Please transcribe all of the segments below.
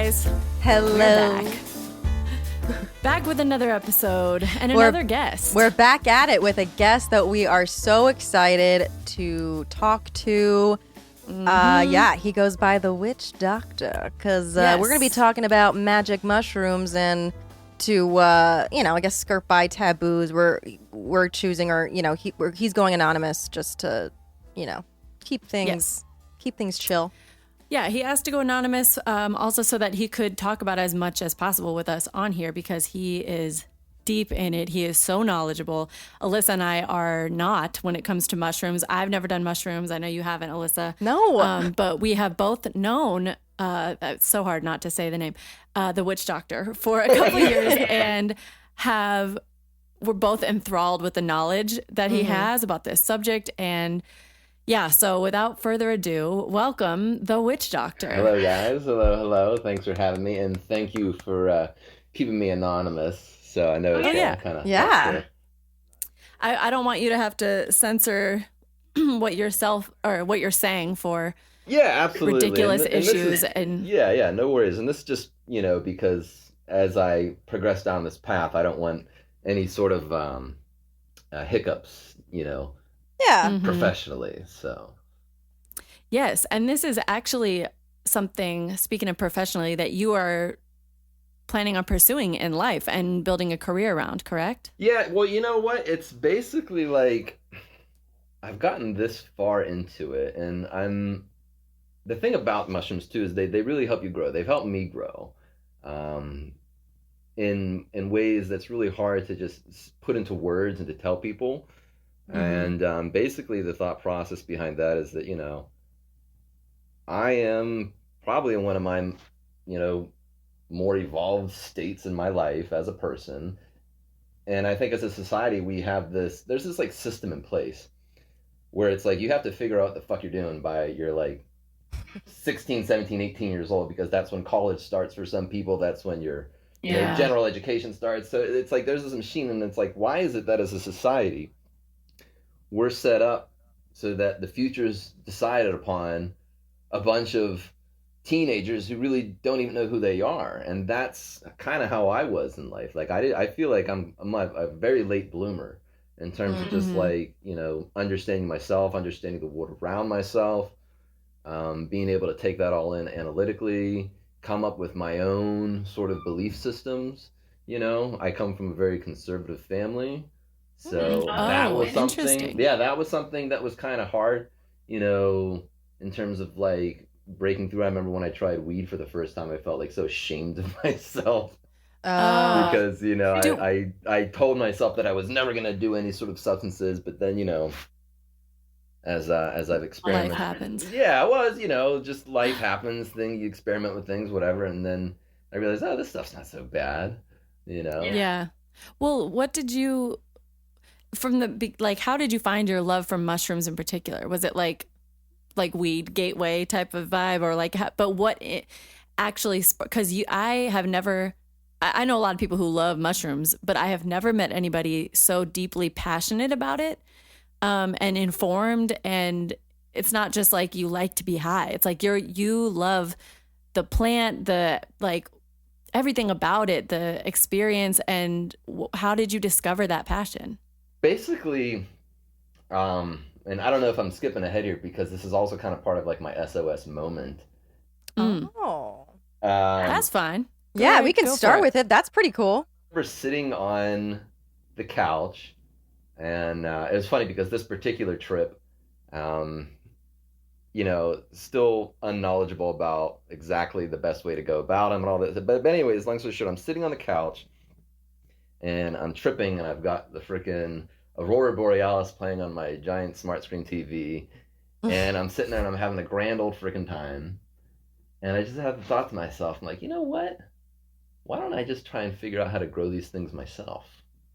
guys. Hello. We're back. Back with another episode and another guest. We're back at it with a guest that we are so excited to talk to. He goes by the Witch Doctor because we're going to be talking about magic mushrooms and to, I guess skirt by taboos. We're choosing, or he's going anonymous just to, keep things chill. Yeah, he asked to go anonymous also so that he could talk about as much as possible with us on here because he is deep in it. He is so knowledgeable. Alyssa and I are not when it comes to mushrooms. I've never done mushrooms. I know you haven't, Alyssa. No. But we have both known, it's so hard not to say the name, the Witch Doctor for a couple of years and we're both enthralled with the knowledge that he has about this subject. And yeah, so without further ado, welcome the Witch Doctor. Hello, guys. Hello. Thanks for having me, and thank you for keeping me anonymous. So I know it's kind of I don't want you to have to censor what you're saying for absolutely ridiculous and issues no worries. And this is just because as I progress down this path, I don't want any sort of hiccups, professionally. So yes, and this is actually something, speaking of professionally, that you are planning on pursuing in life and building a career around, correct? Yeah, well, you know what? It's basically like I've gotten this far into it, and the thing about mushrooms too is they really help you grow. They've helped me grow in ways that's really hard to just put into words and to tell people. And basically the thought process behind that is that, I am probably in one of my, more evolved states in my life as a person. And I think as a society, there's this like system in place where it's like you have to figure out what the fuck you're doing by you're like 16, 17, 18 years old, because that's when college starts for some people. That's when your general education starts. So it's like there's this machine, and it's like, why is it that as a society we're set up so that the future's decided upon a bunch of teenagers who really don't even know who they are? And that's kind of how I was in life. Like I feel like I'm a very late bloomer in terms of just like, understanding myself, understanding the world around myself, being able to take that all in analytically, come up with my own sort of belief systems. I come from a very conservative family. So that was something, that was something that was kind of hard, in terms of like breaking through. I remember when I tried weed for the first time, I felt like so ashamed of myself because, I told myself that I was never going to do any sort of substances, but then, as I've experimented. Life happens. Yeah, it was, just life happens, you experiment with things, whatever. And then I realized, this stuff's not so bad, Yeah. Well, what did you... how did you find your love for mushrooms in particular? Was it like weed gateway type of vibe, or but what it actually, because I know a lot of people who love mushrooms, but I have never met anybody so deeply passionate about it, and informed. And it's not just like you like to be high. It's like you love the plant, the everything about it, the experience. And how did you discover that passion? Basically, and I don't know if I'm skipping ahead here because this is also kind of part of like my SOS moment. That's fine. We can start with it. That's pretty cool. We're sitting on the couch, and it was funny because this particular trip, still unknowledgeable about exactly the best way to go about them and all that. But anyways, long story short, I'm sitting on the couch, and I'm tripping, and I've got the freaking Aurora Borealis playing on my giant smart screen TV, and I'm sitting there and I'm having a grand old freaking time. And I just have the thought to myself, I'm like, you know what? Why don't I just try and figure out how to grow these things myself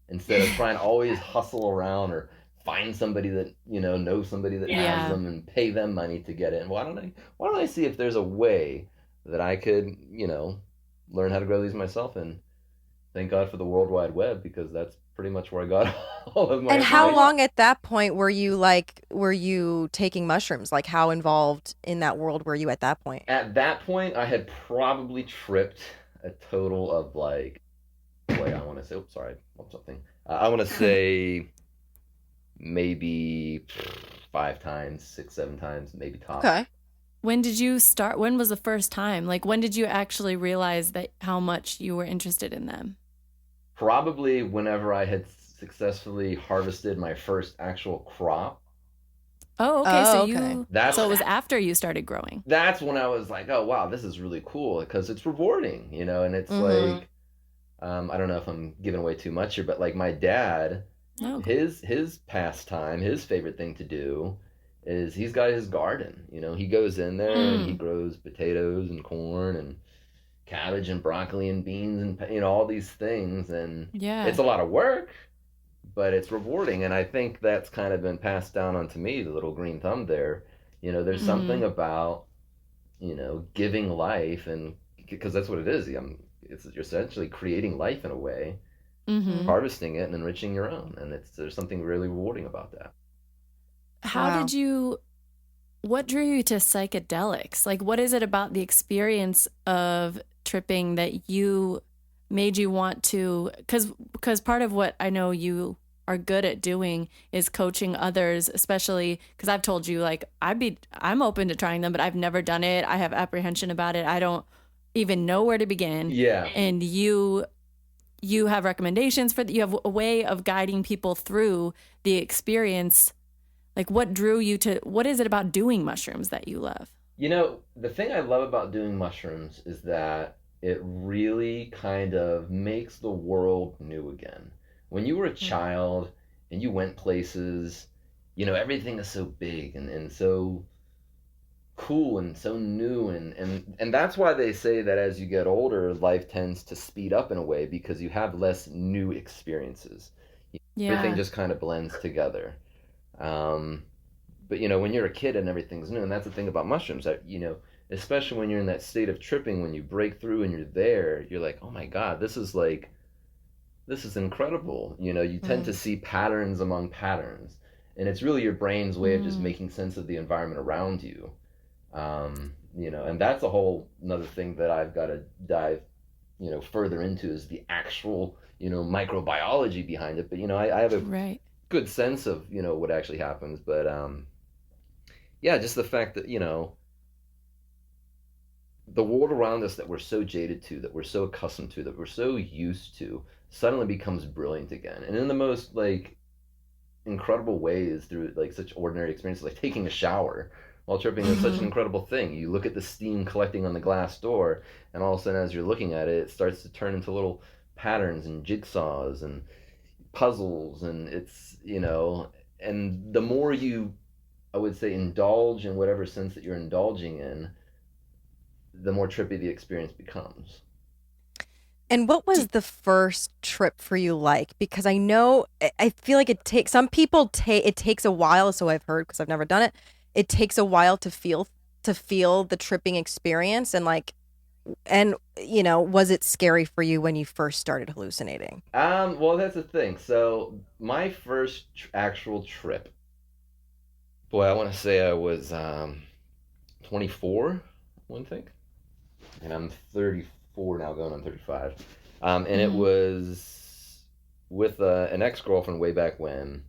instead of trying to always hustle around or find somebody that, knows somebody that has them and pay them money to get it. And why don't I see if there's a way that I could, learn how to grow these myself? And thank God for the World Wide Web, because that's pretty much where I got all of my And how information. long at that point were you taking mushrooms? Like how involved in that world were you at that point? At that point, I had probably tripped a total of like, boy, I want to say, oops, sorry, I bumped something. I want to say maybe 5 times, 6, 7 times, maybe tops. Okay. When did you start? When was the first time? Like, when did you actually realize that how much you were interested in them? Probably whenever I had successfully harvested my first actual crop. Oh, okay. Oh, okay. That's So it was after you started growing. that's when I was like, oh wow, this is really cool because it's rewarding, and it's Mm-hmm. like, I don't know if I'm giving away too much here, but like my dad, Oh, cool. his pastime, his favorite thing to do is he's got his garden. He goes in there and he Mm, grows potatoes and corn and cabbage and broccoli and beans and all these things, and yeah. it's a lot of work, but it's rewarding. And I think that's kind of been passed down onto me, the little green thumb there. There's Mm-hmm. something about giving life, and because that's what it is. It's you're essentially creating life in a way, Mm-hmm. harvesting it and enriching your own, and there's something really rewarding about that. How Wow. did you, what drew you to psychedelics? Like, what is it about the experience of tripping that you made you want to? Because part of what I know you are good at doing is coaching others, especially because I've told you, like, I'm open to trying them, but I've never done it. I have apprehension about it. I don't even know where to begin. Yeah. And you have recommendations you have a way of guiding people through the experience. Like, what is it about doing mushrooms that you love? The thing I love about doing mushrooms is that it really kind of makes the world new again. When you were a child and you went places, everything is so big and so cool and so new, and that's why they say that as you get older, life tends to speed up in a way because you have less new experiences. Everything Yeah. just kind of blends together. Um, but when you're a kid and everything's new, and that's the thing about mushrooms, that especially when you're in that state of tripping, when you break through and you're there, you're like, oh my god, this is incredible. You tend to Mm. see patterns among patterns, and it's really your brain's way of just Mm, making sense of the environment around you. And that's a whole another thing that I've got to dive further into, is the actual microbiology behind it. But I have a right. good sense of what actually happens. But yeah, just the fact that the world around us that we're so jaded to, that we're so accustomed to, that we're so used to, suddenly becomes brilliant again, and in the most like incredible ways, through like such ordinary experiences, like taking a shower while tripping is such an Mm-hmm. incredible thing. You look at the steam collecting on the glass door, and all of a sudden, as you're looking at it, it starts to turn into little patterns and jigsaws and puzzles, and and the more you, I would say, indulge in whatever sense that you're indulging in, the more trippy the experience becomes. And what was the first trip for you like? Because I know I feel like it takes some people take it takes a while, so I've heard because I've never done it. It takes a while to feel the tripping experience and was it scary for you when you first started hallucinating? Well, that's the thing. So my first actual trip, boy, I want to say I was 24, one thing, and I'm 34 now, going on 35. And it Mm-hmm. was with an ex girlfriend way back when,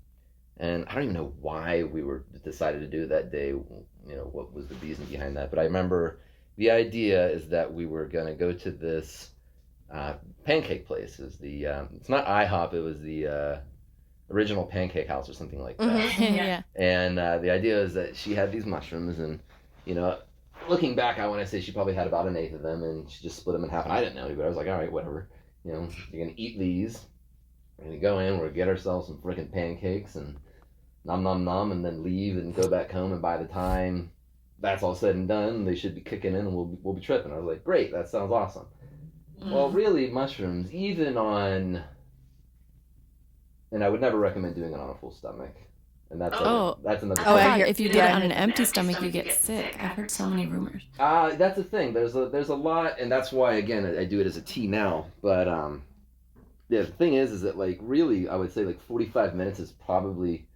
and I don't even know why we were decided to do it that day. What was the reason behind that? But I remember the idea is that we were gonna go to this uh, pancake place. Is the It's not IHOP. It was the original Pancake House or something like that. Mm-hmm. Yeah. And the idea is that she had these mushrooms, and you know, looking back, I want to say she probably had about an eighth of them, and she just split them in half. And I didn't know, but I was like, all right, whatever. You're gonna eat these. We're gonna go in. We're gonna get ourselves some freaking pancakes and nom nom nom, and then leave and go back home. And by the time that's all said and done, they should be kicking in, and we'll be tripping. I was like, great, that sounds awesome. Well, Mm. really, mushrooms, even on, and I would never recommend doing it on a full stomach. And Oh, that's another Oh, I I thing. thought hear. if you did it Yeah. on an empty stomach, you get sick. I've heard so many rumors. That's the thing. There's a lot, and that's why again I do it as a tea now. But Yeah, the thing is that like really, I would say like 45 minutes is probably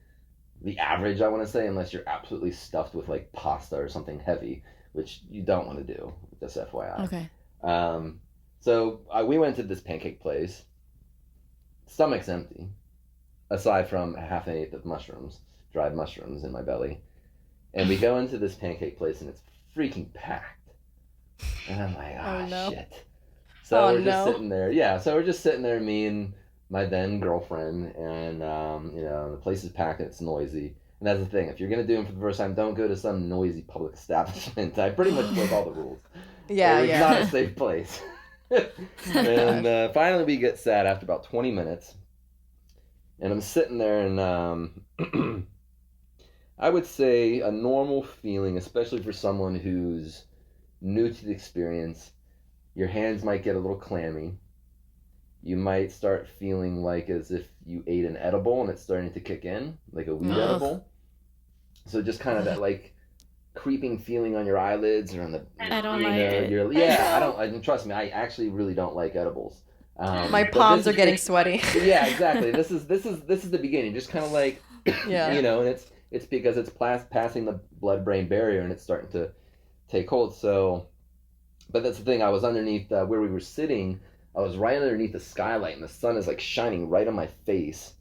the average. I want to say, unless you're absolutely stuffed with like pasta or something heavy, which you don't want to do. Just FYI. Okay. Um, so we went to this pancake place. Stomach's empty, aside from half an eighth of mushrooms, dried mushrooms in my belly. And we go into this pancake place and it's freaking packed. And I'm like, Oh, no. shit. So Oh, we're just no. sitting there. Yeah, so we're just sitting there, me and my then girlfriend, and the place is packed and it's noisy. And that's the thing. If you're gonna do them for the first time, don't go to some noisy public establishment. I pretty much broke all the rules. Yeah, It's yeah. not a safe place. And finally, we get sat after about 20 minutes, and I'm sitting there, and I would say a normal feeling, especially for someone who's new to the experience, your hands might get a little clammy. You might start feeling like as if you ate an edible and it's starting to kick in, like a weed Ugh. edible. So just kind of that like creeping feeling on your eyelids or on the, I don't like it. yeah, I don't, trust me, I actually really don't like edibles. My But palms this are is getting just- sweaty. Yeah, exactly. This is the beginning. Just kind of like, Yeah. and it's because it's passing the blood-brain barrier and it's starting to take hold. So, but that's the thing. I was underneath where we were sitting. I was right underneath the skylight, and the sun is like shining right on my face.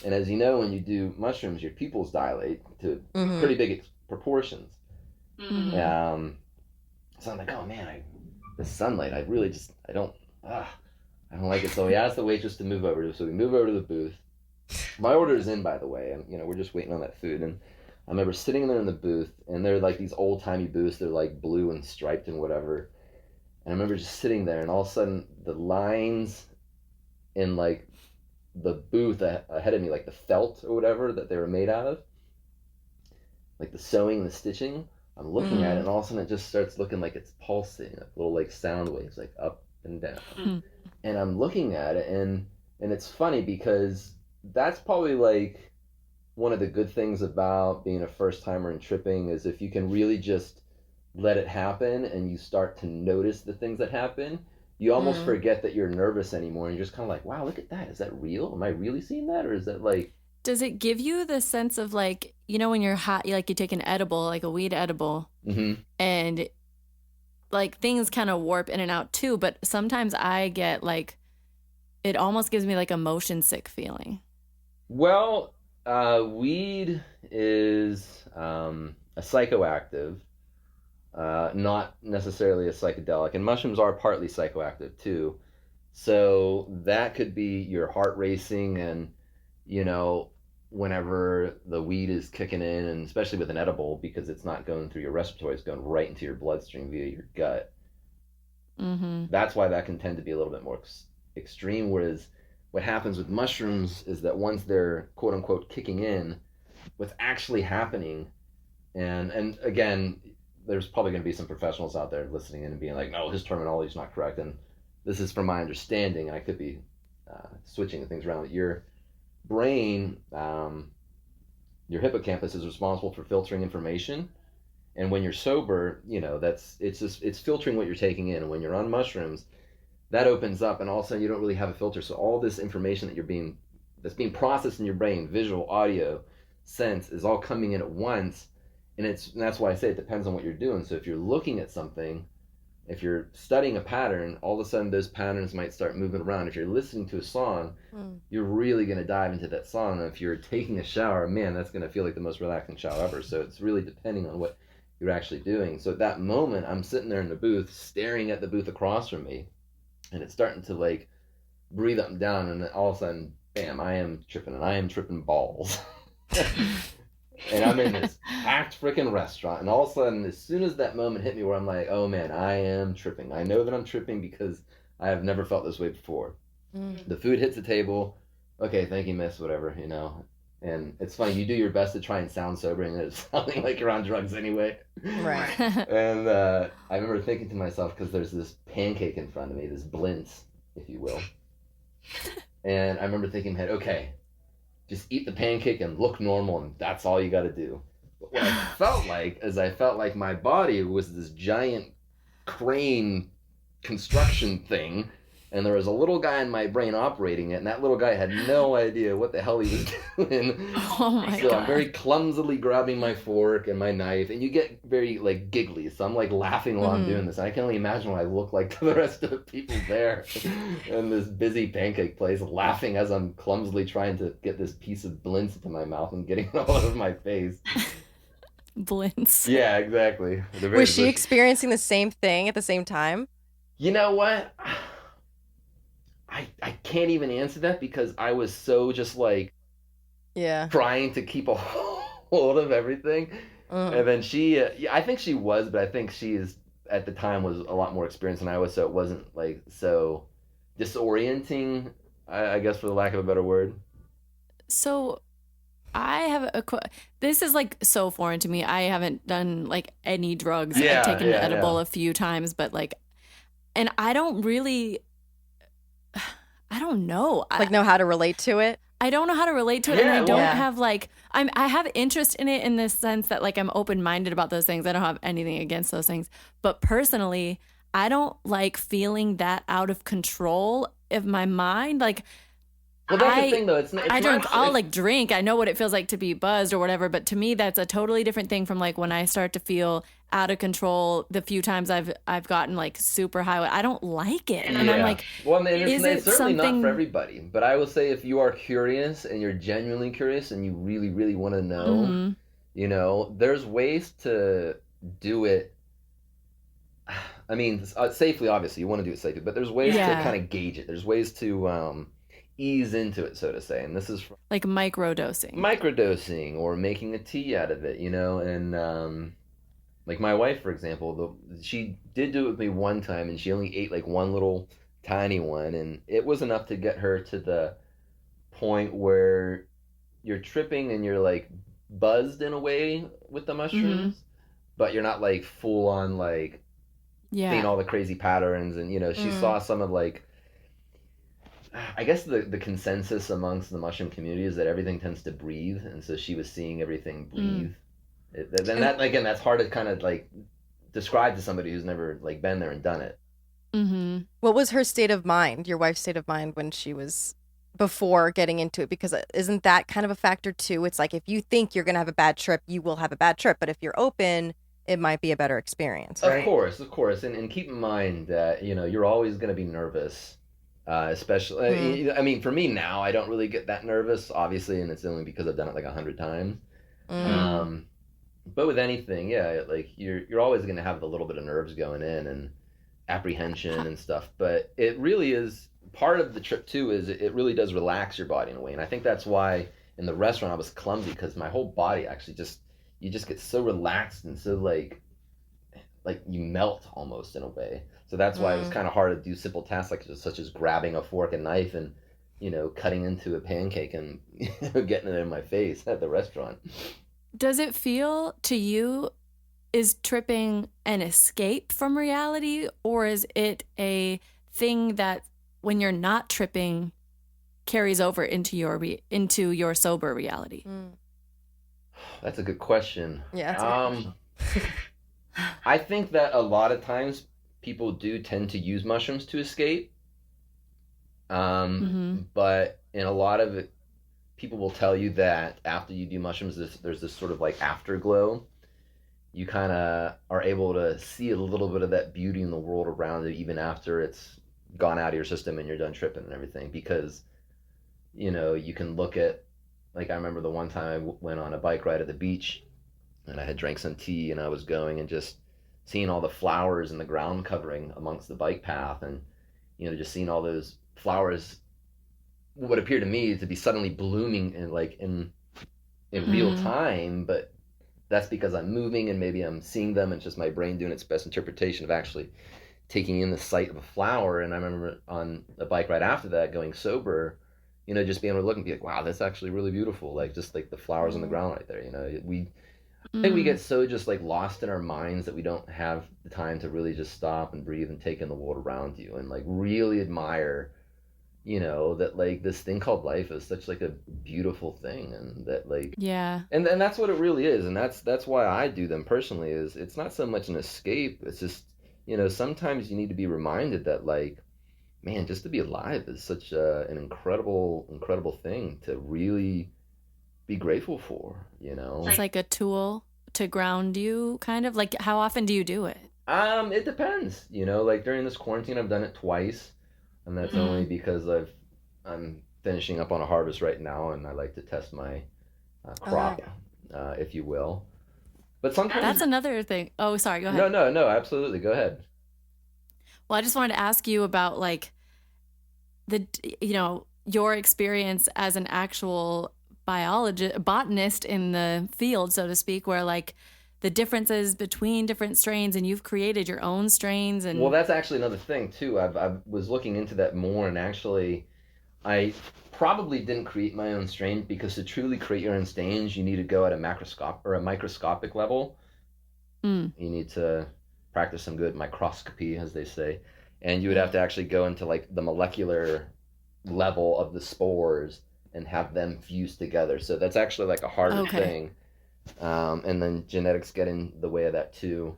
And as you know, when you do mushrooms, your pupils dilate to Mhm. pretty big proportions. Mhm. So I'm like, oh man, the sunlight. I don't like it. So we asked the waitress to move over. So we move over to the booth. My order is in, by the way, and we're just waiting on that food. And I remember sitting there in the booth, and they're like these old timey booths. They're like blue and striped and whatever. And I remember just sitting there, and all of a sudden the lines in like the booth ahead of me, like the felt or whatever that they were made out of, like the sewing and the stitching. I'm looking at it, and all of a sudden it just starts looking like it's pulsing, like little like sound waves, like up and down. Mhm. And I'm looking at it, and it's funny because that's probably like one of the good things about being a first timer and tripping is if you can really just let it happen and you start to notice the things that happen, you almost forget that you're nervous anymore, and you're just kind of like, wow, look at that. Is that real? Am I really seeing that? Or is that like... Does it give you the sense of like, when you're hot, like you take an edible, like a weed edible, and like things kind of warp in and out too, but sometimes I get like, it almost gives me like a motion sick feeling. Well, weed is a psychoactive, not necessarily a psychedelic, and mushrooms are partly psychoactive too. So that could be your heart racing, and whenever the weed is kicking in, and especially with an edible, because it's not going through your respiratory, it's going right into your bloodstream via your gut. That's why that can tend to be a little bit more extreme. Whereas what happens with mushrooms is that once they're quote unquote kicking in, what's actually happening, and again, there's probably going to be some professionals out there listening in and being like, no, his terminology is not correct, and this is from my understanding, and I could be switching things around. With your brain, your hippocampus is responsible for filtering information, and when you're sober, it's filtering what you're taking in. And when you're on mushrooms, that opens up, and all of a sudden you don't really have a filter. So all this information that's being processed in your brain, visual, audio, sense, is all coming in at once. And that's why I say it depends on what you're doing. So if you're looking at something, if you're studying a pattern, all of a sudden those patterns might start moving around. If you're listening to a song, you're really going to dive into that song. And if you're taking a shower, man, that's going to feel like the most relaxing shower ever. So it's really depending on what you're actually doing. So at that moment, I'm sitting there in the booth, staring at the booth across from me, and it's starting to like breathe up and down, and then all of a sudden, bam, I am tripping, and I am tripping balls. And I'm in this packed freaking restaurant, and all of a sudden, as soon as that moment hit me where I'm like, oh man, I am tripping. I know that I'm tripping because I have never felt this way before. The food hits the table. Okay, thank you, miss, whatever, And it's funny, you do your best to try and sound sober, and it's sounding like you're on drugs anyway. Right. And I remember thinking to myself, because there's this pancake in front of me, this blintz, if you will. And I remember thinking, hey, okay, just eat the pancake and look normal, and that's all you got to do. But what I felt like my body was this giant crane construction thing and there was a little guy in my brain operating it, and that little guy had no idea what the hell he was doing. Oh my So God. I'm very clumsily grabbing my fork and my knife, and you get very like giggly. So I'm like laughing while I'm doing this. And I can only imagine what I look like to the rest of the people there in this busy pancake place, laughing as I'm clumsily trying to get this piece of blintz into my mouth and getting it all over my face. Blintz. Yeah, exactly. Was she experiencing the same thing at the same time? You know what? I can't even answer that because I was so just like trying to keep a hold of everything. And then she, I think she was, but I think she is at the time was a lot more experienced than I was, so it wasn't like so disorienting, I guess, for the lack of a better word. So I have this is like so foreign to me. I haven't done like any drugs. I've taken an edible a few times, but like, and I don't really, I don't know. Like know how to relate to it? I don't know how to relate to it, and I don't have like I have interest in it in this sense that like I'm open-minded about those things. I don't have anything against those things, but personally, I don't like feeling that out of control of my mind. Like, well, that's the thing, though. I'll like drink. I know what it feels like to be buzzed or whatever, but to me, that's a totally different thing from like when I start to feel out of control. The few times I've gotten like super high, I don't like it, and I'm like, well, it's certainly not for everybody. But I will say, if you are curious and you're genuinely curious and you really, really want to know, you know, there's ways to do it. I mean, safely. Obviously, you want to do it safely, but there's ways to kind of gauge it. There's ways to ease into it, so to say. And this is like microdosing or making a tea out of it, you know. And like my wife, for example, she did do it with me one time, and she only ate like one little tiny one, and it was enough to get her to the point where you're tripping and you're like buzzed in a way with the mushrooms, but you're not like full on like seeing all the crazy patterns. And you know, she saw some of like, I guess the consensus amongst the mushroom community is that everything tends to breathe, and so she was seeing everything breathe. Then that, again, that's hard to kind of like describe to somebody who's never like been there and done it. What was her state of mind, your wife's state of mind, when she was before getting into it? Because isn't that kind of a factor too? It's like if you think you're gonna have a bad trip, you will have a bad trip, but if you're open, it might be a better experience, right? Of course, and keep in mind that you know you're always going to be nervous. Especially, I mean, for me now, I don't really get that nervous, obviously, and it's only because I've done it like 100 times. But with anything, like you're always going to have a little bit of nerves going in and apprehension and stuff. But it really is part of the trip too. Is it really does relax your body in a way, and I think that's why in the restaurant I was clumsy because my whole body actually you just get so relaxed and so like you melt almost in a way. So that's why it was kind of hard to do simple tasks such as grabbing a fork and knife and, you know, cutting into a pancake and getting it in my face at the restaurant. Does it feel to you, is tripping an escape from reality, or is it a thing that when you're not tripping carries over into your sober reality? That's a good question. Yeah, that's a good question. I think that a lot of times people do tend to use mushrooms to escape. But in a lot of it, people will tell you that after you do mushrooms, there's this sort of like afterglow. You kind of are able to see a little bit of that beauty in the world around it, even after it's gone out of your system and you're done tripping and everything. Because, you know, you can look at, like I remember the one time I went on a bike ride at the beach and I had drank some tea and I was going and just seeing all the flowers in the ground covering amongst the bike path and, you know, just seeing all those flowers, what appeared to me to be suddenly blooming in real time, but that's because I'm moving and maybe I'm seeing them. And it's just my brain doing its best interpretation of actually taking in the sight of a flower. And I remember on a bike ride after that, going sober, you know, just being able to look and be like, wow, that's actually really beautiful. Like just like the flowers on the ground right there. You know, I think we get so just like lost in our minds that we don't have the time to really just stop and breathe and take in the world around you and like really admire, you know, that like this thing called life is such like a beautiful thing. And that like, and that's what it really is. And that's why I do them personally. Is it's not so much an escape. It's just, you know, sometimes you need to be reminded that like man, just to be alive is such an incredible thing to really be grateful for, you know? It's like a tool to ground you, kind of. Like, how often do you do it? It depends, you know, like during this quarantine, I've done it twice, and that's only Mm. because I'm finishing up on a harvest right now, and I like to test my Oh, crop, if you will. But That's sometimes, another thing. Oh, sorry, go no, ahead. no, no, absolutely, go ahead. Well, I just wanted to ask you about like the, your experience as an actual biologist, botanist in the field, so to speak, where like the differences between different strains and you've created your own strains Well, and that's actually another thing too. I was looking into that more, and actually, I probably didn't create my own strain because to truly create your own strains, you need to go at a macroscopic or a microscopic level. mm, You need to practice some good microscopy, as they say, and you would have to actually go into like the molecular level of the spores and have them fuse together. So that's actually like a harder okay. thing. And then genetics get in the way of that too.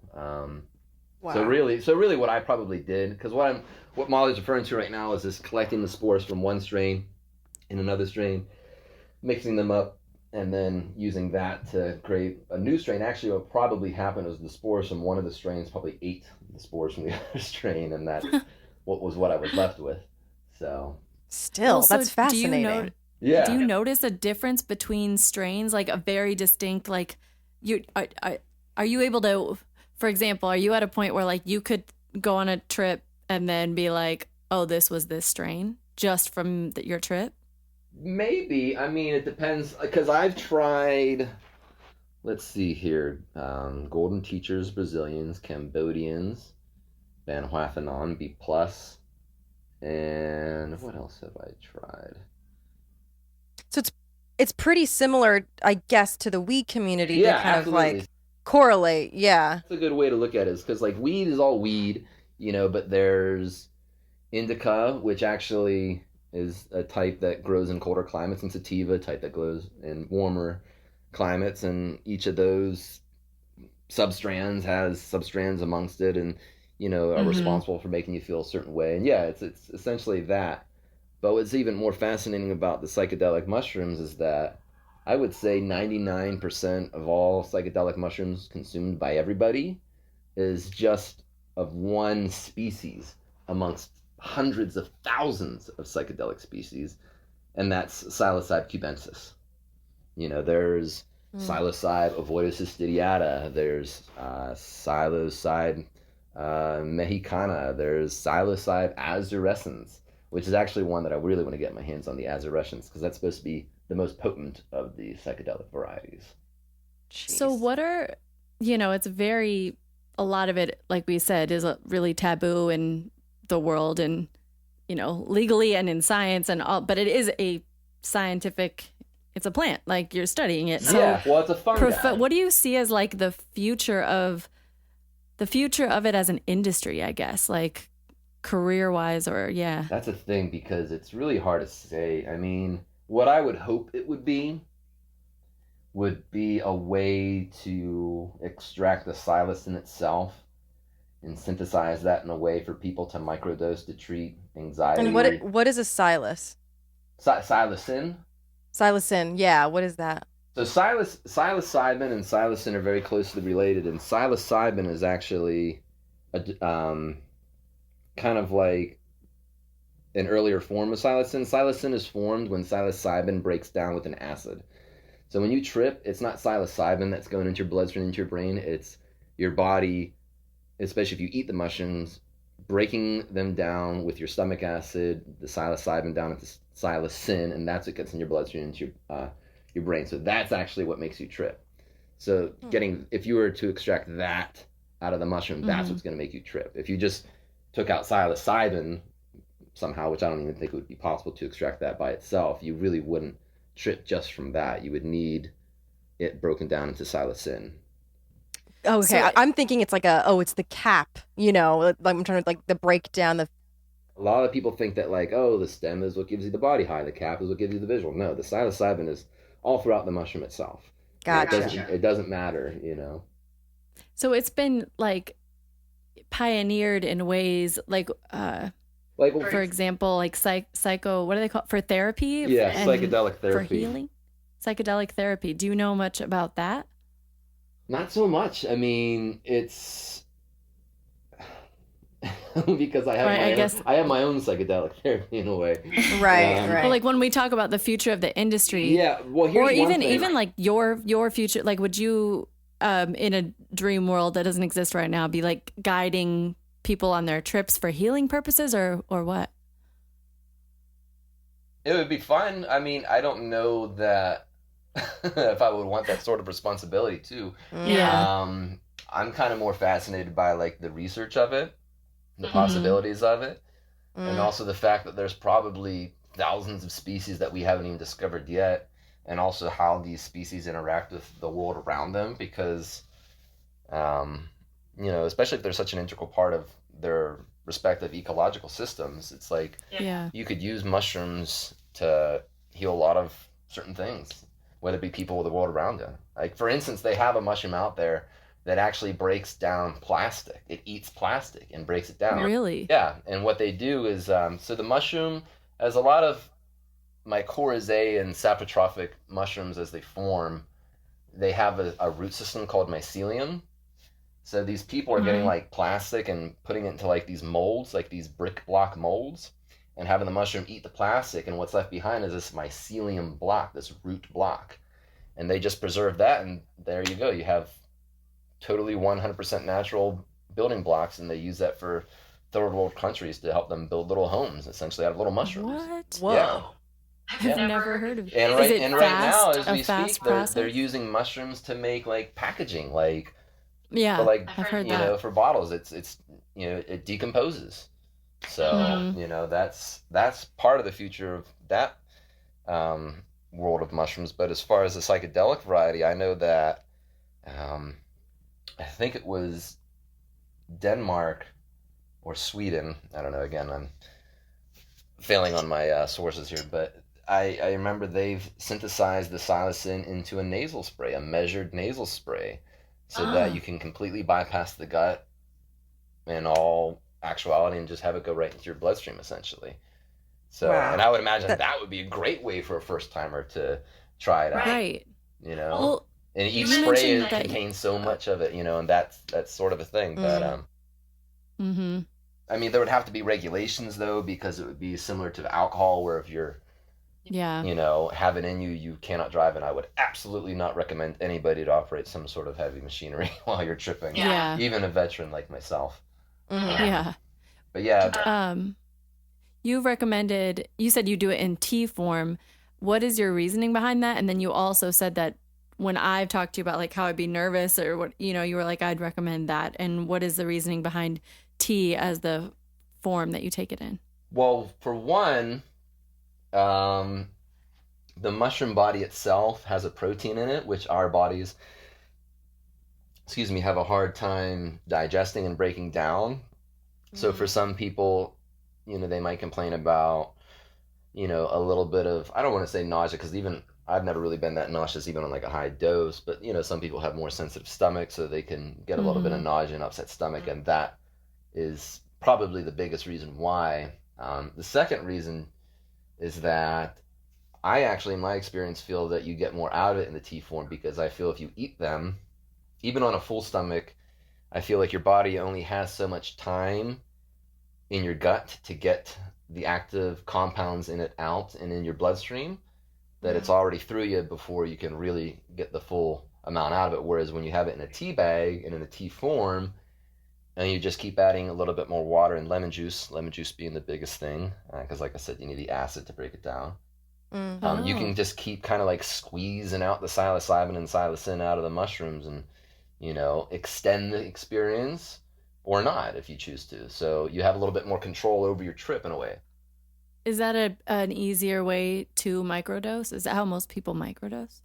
wow. So really, what I probably did, because what Molly's referring to right now is just collecting the spores from one strain in another strain, mixing them up, and then using that to create a new strain. Actually, what probably happened was the spores from one of the strains probably ate the spores from the other strain, and that's what I was left with. So Well, Still, so that's do you know fascinating. do you yeah, notice a difference between strains, like a very distinct, like you are you able to, for example, are you at a point where like you could go on a trip and then be like, oh, this was this strain just from your trip? maybe. I mean, it depends because I've tried. Let's see here. Golden Teachers, Brazilians, Cambodians, Van Huafenon, B plus, and what else have I tried? So it's pretty similar, I guess, to the weed community to Yeah, kind of absolutely. like correlate. Yeah. That's a good way to look at it, is because like weed is all weed, you know, but there's indica, which actually is a type that grows in colder climates, and sativa, a type that grows in warmer climates, and each of those substrands has substrands amongst it, and are Mm-hmm. responsible for making you feel a certain way. And yeah, it's essentially that. But what's even more fascinating about the psychedelic mushrooms is that I would say 99% of all psychedelic mushrooms consumed by everybody is just of one species amongst hundreds of thousands of psychedelic species, and that's Psilocybe cubensis. There's Mm. Psilocybe ovoidocystidiata, there's Psilocybe mexicana, there's Psilocybe azurescens, which is actually one that I really want to get my hands on, the azurescens, because that's supposed to be the most potent of the psychedelic varieties. So Jeez. what are, it's very, a lot of it, like we said, is really taboo in the world and, legally and in science and all, but it is a scientific, it's a plant, like you're studying it. So Yeah, well, it's a fungi. what do you see as like the future of it as an industry, I guess, like career wise or yeah. That's a thing because it's really hard to say. I mean, what I would hope it would be a way to extract the psilocin itself and synthesize that in a way for people to microdose to treat And anxiety. what is a silus? Psilocin. Psilocin. Yeah, what is that? So psilocybin and psilocin are very closely related, and psilocybin is actually kind of like an earlier form of psilocin. Psilocin is formed when psilocybin breaks down with an acid. So when you trip, it's not psilocybin that's going into your bloodstream, into your brain. It's your body, especially if you eat the mushrooms, breaking them down with your stomach acid, the psilocybin down into psilocin, and that's what gets in your bloodstream into your brain. So that's actually what makes you trip. So Hmm. if you were to extract that out of the mushroom, that's Mm-hmm. what's going to make you trip. If you just took out psilocybin somehow, which I don't even think it would be possible to extract that by itself, you really wouldn't trip just from that. You would need it broken down into psilocin. Okay, So I'm thinking it's like it's the cap, like I'm trying to like the breakdown, the A lot of people think that like, oh, the stem is what gives you the body high, the cap is what gives you the visual. No, the psilocybin is all throughout the mushroom itself, and it doesn't gotcha. it doesn't matter. so it's been like pioneered in ways like Like, for example, like psycho, what do they call for therapy yeah, and psychedelic for therapy. healing? Psychedelic therapy. Do you know much about that? Not so much. I mean, it's because Or I guess, I have my own psychedelic therapy in a way. Right, well, right. like when we talk about the future of the industry, Yeah. Well, or here's one thing. even like your future, like would you in a dream world that doesn't exist right now be like guiding people on their trips for healing purposes or what? It would be fun. I mean, I don't know that if I would want that sort of responsibility too. Yeah. Um, I'm kind of more fascinated by like the research of it, the Mm-hmm. possibilities of it, and Mm. also the fact that there's probably thousands of species that we haven't even discovered yet, and also how these species interact with the world around them. Because, um, especially if they're such an integral part of their respective ecological systems, it's like Yeah. you could use mushrooms to heal a lot of certain things, whether it be people or the world around you. Like, for instance, they have a mushroom out there that actually breaks down plastic. It eats plastic and breaks it down. Really? Yeah, and what they do is, so the mushroom, as a lot of mycorrhizae and saprotrophic mushrooms as they form, they have a root system called mycelium. So these people are getting Mm-hmm. like plastic and putting it into like these molds, like these brick block molds, and having the mushroom eat the plastic, and what's left behind is this mycelium block, this root block. And they just preserve that, and there you go. You have totally 100% natural building blocks, and they use that for third world countries to help them build little homes, essentially out of little mushrooms. What? Yeah, Whoa. I've yeah. never heard of it. And Is it right now, fast? as A we speak, fast they're process? using mushrooms to make like packaging, like for Yeah, like I've heard that. for bottles. It's it decomposes. So Mm-hmm. that's part of the future of that um, world of mushrooms. But as far as the psychedelic variety, I know that um, I think it was Denmark or Sweden. I don't know. Again, I'm failing on my sources here, but I remember they've synthesized the psilocin into a nasal spray, a measured nasal spray, so that you can completely bypass the gut in all actuality and just have it go right into your bloodstream, essentially. So, and Wow. I would imagine That, that would be a great way for a first timer to try it out, Right. you know? Well, And each you spray mentioned that. contains so much of it, and that's sort of a thing. But mm, Mm-hmm. I mean, there would have to be regulations though, because it would be similar to alcohol, where if you're Yeah. have it in you, you cannot drive. And I would absolutely not recommend anybody to operate some sort of heavy machinery while you're tripping, Yeah. even a veteran like myself. mhm. Yeah. But yeah, You recommended, you said you do it in tea form. What is your reasoning behind that? And then you also said that when I've talked to you about like how I'd be nervous or what, you were like, I'd recommend that. And what is the reasoning behind tea as the form that you take it in? well, for one, um, the mushroom body itself has a protein in it, which our bodies, excuse me, have a hard time digesting and breaking down. So for some people, they might complain about, a little bit of, I don't want to say nausea, because even I've never really been that nauseous even on like a high dose, but some people have more sensitive stomachs, so they can get a little bit of Mm-hmm. nausea and upset stomach, and that is probably the biggest reason why. The second reason is that I actually, in my experience, feel that you get more out of it in the tea form, because I feel if you eat them, even on a full stomach, I feel like your body only has so much time in your gut to get the active compounds in it out and in your bloodstream, that it's already through you before you can really get the full amount out of it. Whereas when you have it in a tea bag and in a tea form, and you just keep adding a little bit more water and lemon juice being the biggest thing, because like I said, you need the acid to break it down. Mhm. You can Oh, just keep kind of like squeezing out the psilocybin and psilocin out of the mushrooms, and extend the experience, or not if you choose to. So you have a little bit more control over your trip in a way. is that an easier way to microdose? Is that how most people microdose?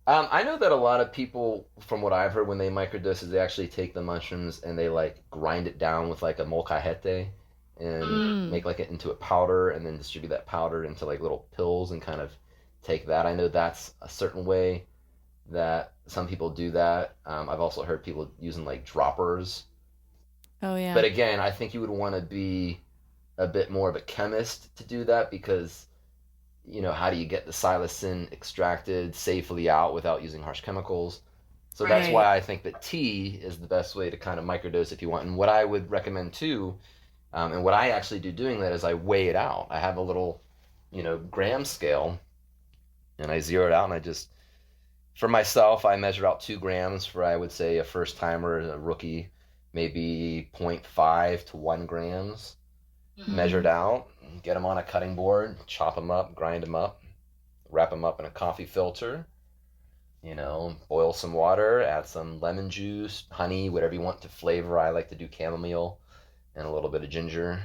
I know that a lot of people, from what I've heard, when they microdose, is they actually take the mushrooms and they like grind it down with like a molcajete and Mm. make like it into a powder, and then distribute that powder into like little pills and kind of take that. I know that's a certain way that some people do that. I've also heard people using like droppers. Oh, But yeah. again, I think you would want to be a bit more of a chemist to do that because, how do you get the psilocin extracted safely out without using harsh chemicals? So that's why I think that tea is the best way to kind of microdose if you want. And what I would recommend too, and what I actually do doing that is I weigh it out. I have a little, gram scale, and I zero it out, and I just, for myself, I measured out 2 grams for, I would say, a first timer, a rookie, maybe 0.5 to 1 grams measured out. Get them on a cutting board, chop them up, grind them up, wrap them up in a coffee filter. Boil some water, add some lemon juice, honey, whatever you want to flavor. I like to do chamomile and a little bit of ginger,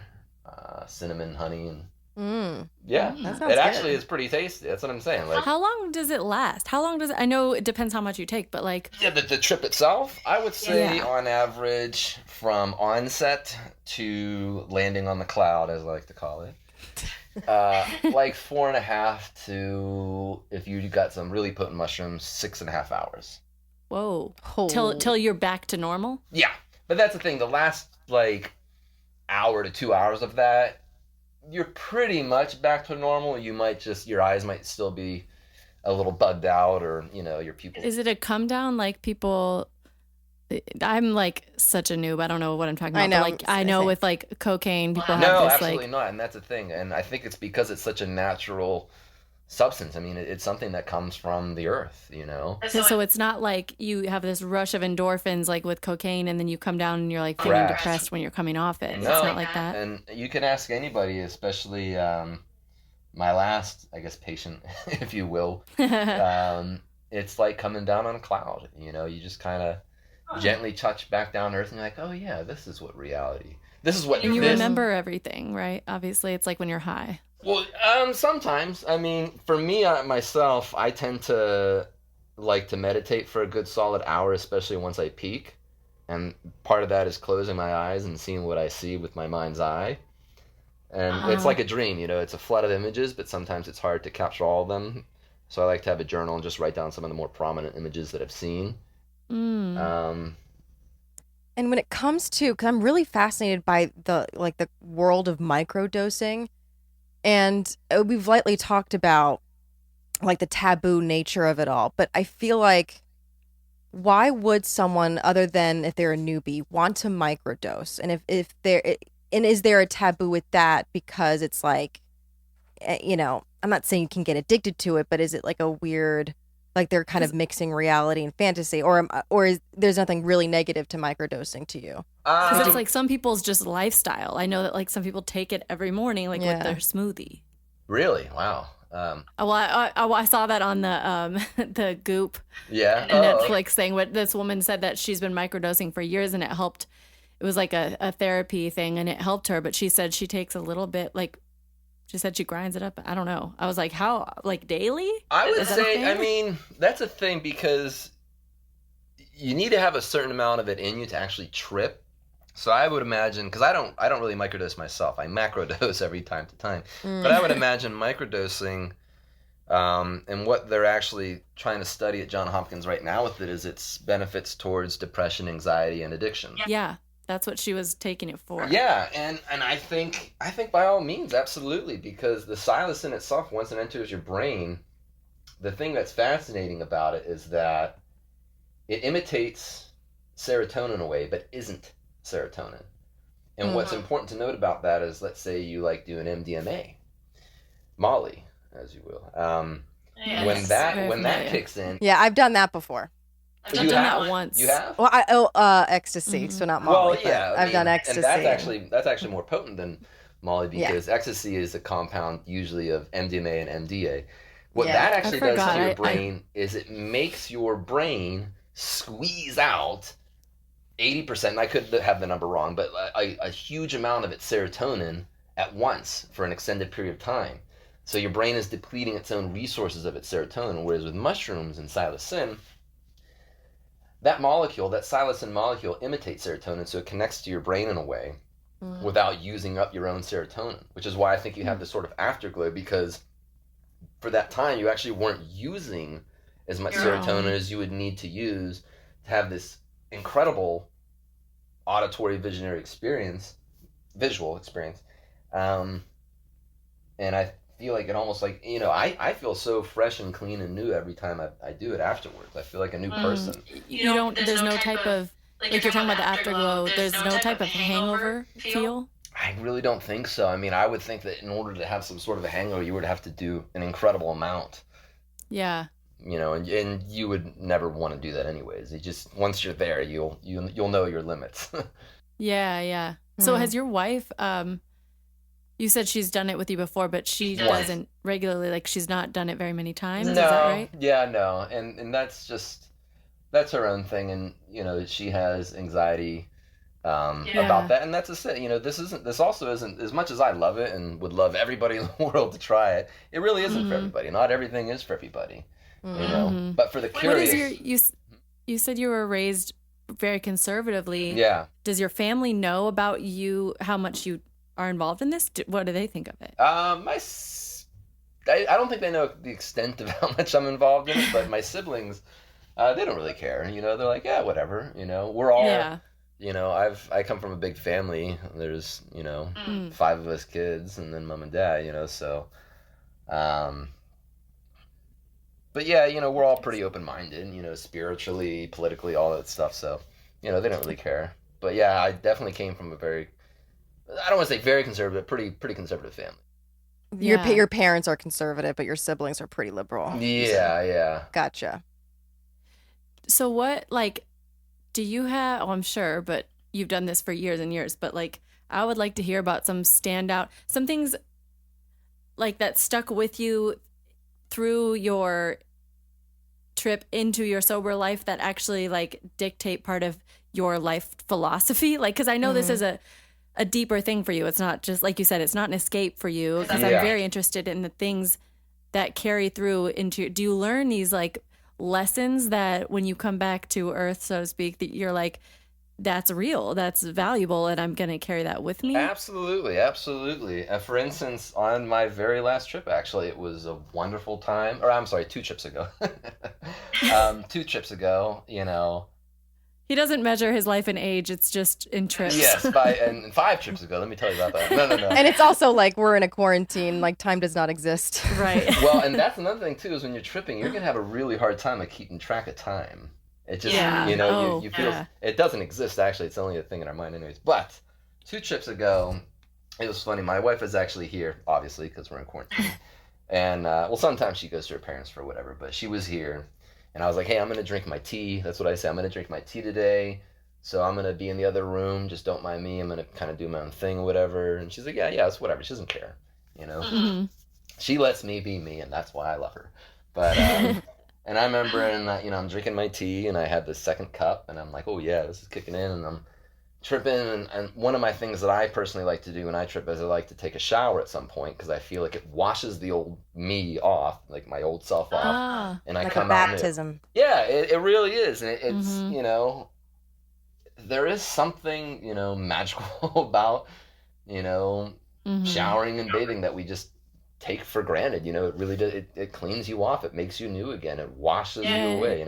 cinnamon, honey, and yeah, that sounds it actually good. is pretty tasty. That's what I'm saying. Like, how long does it last? How long does it? I know it depends how much you take, but like, yeah, the trip itself, I would say on average from onset to landing on the cloud, as I like to call it. Like 4.5 to, if you got some really potent mushrooms, 6.5 hours. Whoa. Till you're back to normal? Yeah. But that's the thing. The last like hour to 2 hours of that, you're pretty much back to normal. You might just, your eyes might still be a little bugged out, or, your pupils. Is it a come down like people? I'm like such a noob. I don't know what I'm talking about. I know. But like I know with like cocaine, people have No, this absolutely like. not. And that's the thing. And I think it's because it's such a natural substance. I mean, it's something that comes from the earth, So it's not like you have this rush of endorphins like with cocaine, and then you come down and you're like feeling depressed when you're coming off it. No, it's not like that. And you can ask anybody, especially my last, I guess, patient, if you will. It's like coming down on a cloud. You just kind of gently touch back down to earth, and you're like, oh yeah, this is what reality. This is what. And you remember everything, right? Obviously, it's like when you're high. Well, sometimes. I mean, for me, myself, I tend to like to meditate for a good solid hour, especially once I peak. And part of that is closing my eyes and seeing what I see with my mind's eye. And it's like a dream, it's a flood of images, but sometimes it's hard to capture all of them. So I like to have a journal and just write down some of the more prominent images that I've seen. And when it comes to, because I'm really fascinated by the world of microdosing, and we've lightly talked about like the taboo nature of it all, but I feel like, why would someone, other than if they're a newbie, want to microdose? And is there a taboo with that because it's like, I'm not saying you can get addicted to it, but is it like a weird, like they're kind of mixing reality and fantasy, or there's nothing really negative to microdosing to you? Because it's like some people's just lifestyle. I know that like some people take it every morning, like with their smoothie. Really? Wow. I saw that on the the Goop Netflix thing. What this woman said, that she's been microdosing for years and it helped. It was like a therapy thing and it helped her. But she said she takes a little bit, like she said she grinds it up. I don't know. I was like, how, like daily? I would say, I mean, that's a thing because you need to have a certain amount of it in you to actually trip. So I would imagine, because I don't really microdose myself. I macrodose every time to time. But I would imagine microdosing, and what they're actually trying to study at Johns Hopkins right now with it is its benefits towards depression, anxiety, and addiction. Yeah, that's what she was taking it for. Yeah, and I think by all means, absolutely, because the psilocin itself, once it enters your brain, the thing that's fascinating about it is that it imitates serotonin in a way, but isn't serotonin. And what's important to note about that is, let's say you like do an MDMA, Molly, as you will. When that kicks in, yeah, I've done that before. I've done that once. You have? Well, ecstasy, so not Molly. Well, yeah, I've done ecstasy. And that's actually more potent than Molly because ecstasy is a compound usually of MDMA and MDA. What that actually does to your brain is it makes your brain squeeze out 80%, and I could have the number wrong, but a huge amount of its serotonin at once for an extended period of time. So your brain is depleting its own resources of its serotonin, whereas with mushrooms and psilocin, that molecule, that psilocin molecule, imitates serotonin, so it connects to your brain in a way without using up your own serotonin, which is why I think you have this sort of afterglow, because for that time you actually weren't using as much serotonin as you would need to use to have this incredible auditory visual experience, Um, and I feel like it almost like, I feel so fresh and clean and new every time I do it afterwards. I feel like a new person. You don't, there's no type of, like you're talking about the afterglow, there's no type of hangover feel? I really don't think so. I mean, I would think that in order to have some sort of a hangover, you would have to do an incredible amount. Yeah. And you would never want to do that anyways. You just, once you're there, you'll know your limits. Yeah, yeah. So has your wife, you said she's done it with you before, but she doesn't regularly, like she's not done it very many times. No, is that right? yeah, no. And that's her own thing. And, she has anxiety about that. And that's just it. This also isn't, as much as I love it and would love everybody in the world to try it, it really isn't for everybody. Not everything is for everybody, But for the curious. What is you said you were raised very conservatively. Yeah. Does your family know about you, how much you are involved in this? What do they think of it? I don't think they know the extent of how much I'm involved in it, but my siblings, they don't really care. They're like, yeah, whatever. We're all, I come from a big family. There's, 5 of us kids and then mom and dad, so, but yeah, we're all pretty open-minded, spiritually, politically, all that stuff. So, they don't really care. But yeah, I definitely came from a very, I don't want to say very conservative, pretty conservative family. Your parents are conservative, but your siblings are pretty liberal. Yeah, yeah. Gotcha. So what, like, do you have, I'm sure, but you've done this for years and years, but like, I would like to hear about some things like that stuck with you through your trip into your sober life that actually like dictate part of your life philosophy. Like, cause I know this is a deeper thing for you. It's not just, like you said, it's not an escape for you. Because I'm very interested in the things that carry through into, do you learn these like lessons that when you come back to earth, so to speak, that you're like, that's real, that's valuable, and I'm going to carry that with me? Absolutely, absolutely. For instance, on my very last trip, actually, it was a wonderful time. Or I'm sorry, 2 trips ago. 2 trips ago, He doesn't measure his life in age. It's just in trips. Yes, and 5 trips ago. Let me tell you about that. No. And it's also like we're in a quarantine. Like time does not exist. Right. Well, and that's another thing too, is when you're tripping, you're gonna have a really hard time of keeping track of time. It just, you feel it doesn't exist. Actually, it's only a thing in our mind, anyways. But 2 trips ago, it was funny. My wife is actually here, obviously, because we're in quarantine. And sometimes she goes to her parents for whatever, but she was here. And I was like, hey, I'm going to drink my tea. That's what I say. I'm going to drink my tea today. So I'm going to be in the other room. Just don't mind me. I'm going to kind of do my own thing or whatever. And she's like, yeah, it's whatever. She doesn't care, Mm-hmm. She lets me be me, and that's why I love her. But, and I remember, I'm drinking my tea, and I had the second cup, and I'm like, oh, yeah, this is kicking in. And I'm tripping. And one of my things that I personally like to do when I trip is I like to take a shower at some point because I feel like it washes the old me off, like my old self off, and I like come a out. baptism. Yeah, it really is, and it's there is something magical about showering and bathing that we just take for granted. It really does. It cleans you off. It makes you new again. It washes you away.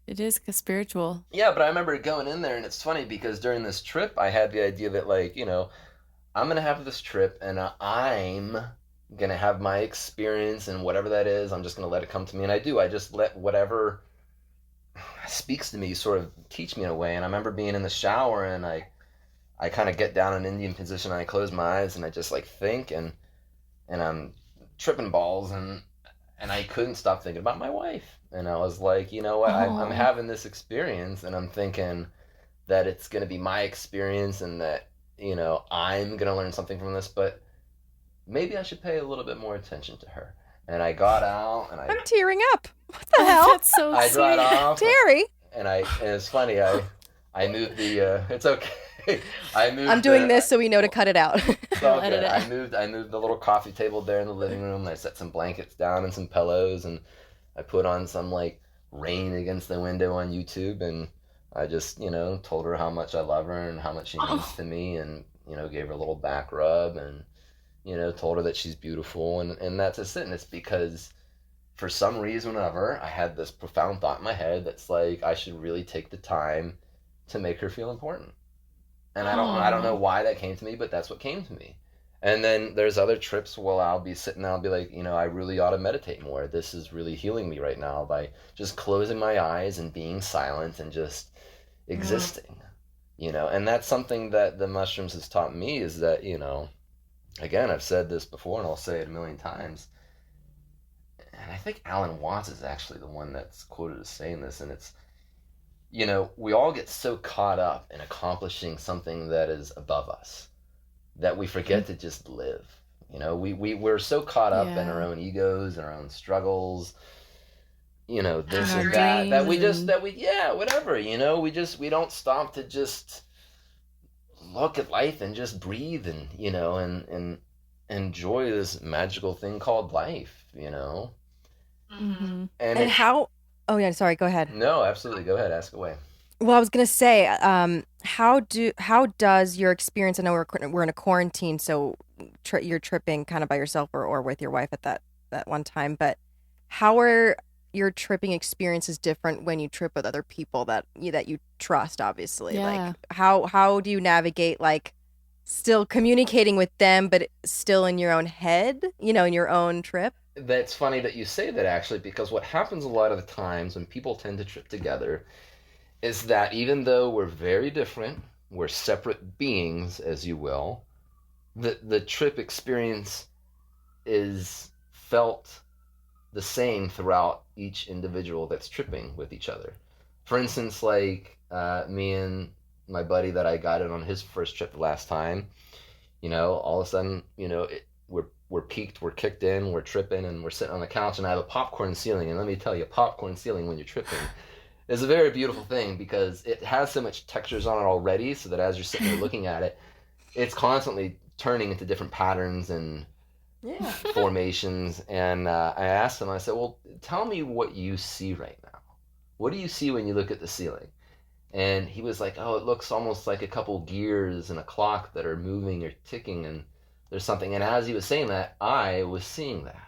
It is spiritual. Yeah, but I remember going in there, and it's funny because during this trip, I had the idea that, like, I'm going to have this trip, and I'm going to have my experience, and whatever that is, I'm just going to let it come to me. And I do. I just let whatever speaks to me sort of teach me in a way. And I remember being in the shower, and I kind of get down in an Indian position, and I close my eyes, and I just, like, think, and I'm tripping balls, and I couldn't stop thinking about my wife. And I was like, you know what, I'm having this experience, and I'm thinking that it's going to be my experience and that, I'm going to learn something from this, but maybe I should pay a little bit more attention to her. And I got out, and I'm tearing up. What the hell? That's so I sweet. got off. Terry. And it's funny, I moved the, it's okay. I'm doing this so we know to cut it out. It's all good. I moved the little coffee table there in the living room, and I set some blankets down and some pillows, and I put on some like Rain Against the Window on YouTube, and I just, told her how much I love her and how much she means to me, and, gave her a little back rub, and, told her that she's beautiful, and that's just it. And it's because for some reason or other, I had this profound thought in my head that's like, I should really take the time to make her feel important. And I don't know why that came to me, but that's what came to me. And then there's other trips where I'll be sitting, I'll be like, I really ought to meditate more. This is really healing me right now by just closing my eyes and being silent and just existing. And that's something that the mushrooms has taught me is that, again, I've said this before and I'll say it a million times. And I think Alan Watts is actually the one that's quoted as saying this. And it's, we all get so caught up in accomplishing something that is above us that we forget to just live. We're so caught up in our own egos and our own struggles, this and that whatever, we don't stop to just look at life and just breathe and, and enjoy this magical thing called life, Mm-hmm. And how, oh yeah, sorry, go ahead. No, absolutely. Go ahead. Ask away. Well, I was gonna say, how does your experience? I know we're in a quarantine, so you're tripping kind of by yourself or with your wife at that one time. But how are your tripping experiences different when you trip with other people that you trust? Obviously, like how do you navigate like still communicating with them, but still in your own head, in your own trip? That's funny that you say that actually, because what happens a lot of the times when people tend to trip together is that even though we're very different, we're separate beings, as you will, the trip experience is felt the same throughout each individual that's tripping with each other. For instance, like me and my buddy that I guided on his first trip the last time, all of a sudden, we're peaked, we're kicked in, we're tripping, and we're sitting on the couch, and I have a popcorn ceiling. And let me tell you, popcorn ceiling when you're tripping is a very beautiful thing because it has so much textures on it already, so that as you're sitting there looking at it, it's constantly turning into different patterns and formations. And I asked him, I said, well, tell me what you see right now. What do you see when you look at the ceiling? And he was like, oh, it looks almost like a couple gears in a clock that are moving or ticking, and there's something. And as he was saying that, I was seeing that.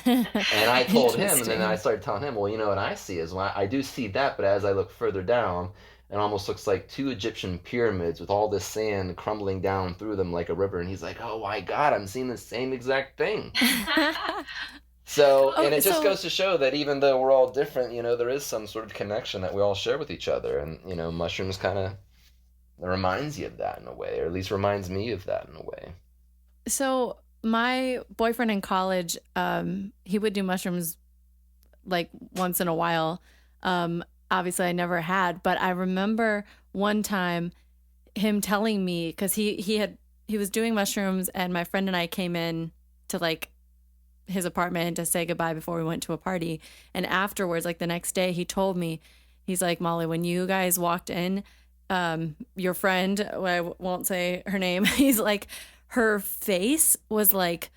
And I told him, and then I started telling him, well, what I see is when I do see that, but as I look further down, it almost looks like two Egyptian pyramids with all this sand crumbling down through them like a river. And he's like, oh my God, I'm seeing the same exact thing. So, and it just goes to show that even though we're all different, there is some sort of connection that we all share with each other. And, mushrooms kind of reminds you of that in a way, or at least reminds me of that in a way. So my boyfriend in college, he would do mushrooms like once in a while. Obviously I never had, but I remember one time him telling me, because he was doing mushrooms, and my friend and I came in to like his apartment to say goodbye before we went to a party. And afterwards, like the next day, he told me, he's like, Molly, when you guys walked in, your friend, I won't say her name, he's like, her face was like,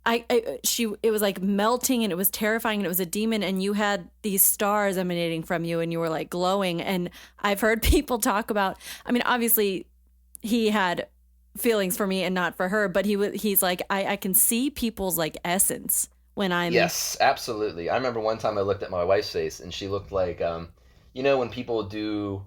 it was like melting, and it was terrifying, and it was a demon, and you had these stars emanating from you, and you were like glowing. And I've heard people talk about, I mean, obviously he had feelings for me and not for her, but he's like, I can see people's like essence when I'm. Yes, absolutely. I remember one time I looked at my wife's face, and she looked like, when people do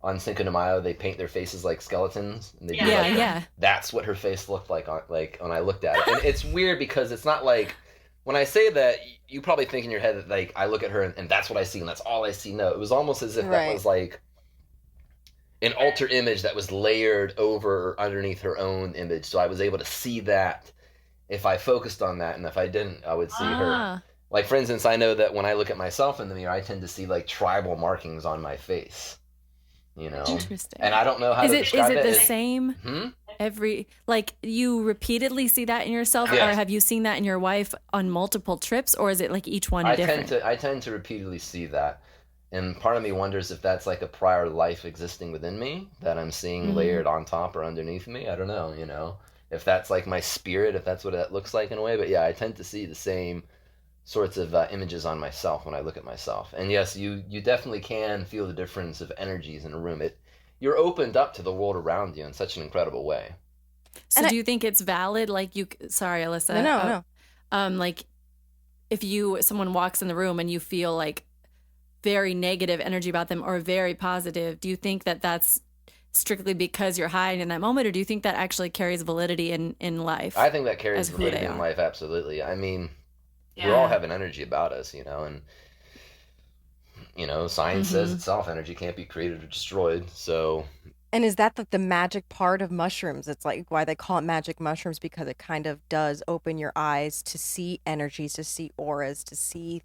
on Cinco de Mayo, they paint their faces like skeletons, and they do like that's what her face looked like when I looked at it. And it's weird because it's not like, when I say that, you probably think in your head that like I look at her and that's what I see and that's all I see. No, it was almost as if that was like an alter image that was layered over or underneath her own image. So I was able to see that if I focused on that, and if I didn't, I would see her. Like, for instance, I know that when I look at myself in the mirror, I tend to see like tribal markings on my face. Interesting. And I don't know how to describe it. Is it the same every, like, you repeatedly see that in yourself, or have you seen that in your wife on multiple trips, or is it like each one different? I tend to repeatedly see that. And part of me wonders if that's like a prior life existing within me that I'm seeing layered on top or underneath me. I don't know, if that's like my spirit, if that's what that looks like in a way. But yeah, I tend to see the same sorts of images on myself when I look at myself. And yes, you definitely can feel the difference of energies in a room. You're opened up to the world around you in such an incredible way. So do you think it's valid? Like sorry, Alyssa. No. Like if someone walks in the room and you feel like very negative energy about them or very positive, do you think that that's strictly because you're high in that moment, or do you think that actually carries validity in life I think that carries as who they validity in are? life, absolutely. I mean, we all Yeah. have an energy about us, and science says Mm-hmm. itself, energy can't be created or destroyed. So And is that the magic part of mushrooms? It's like why they call it magic mushrooms because it kind of does open your eyes to see energies, to see auras, to see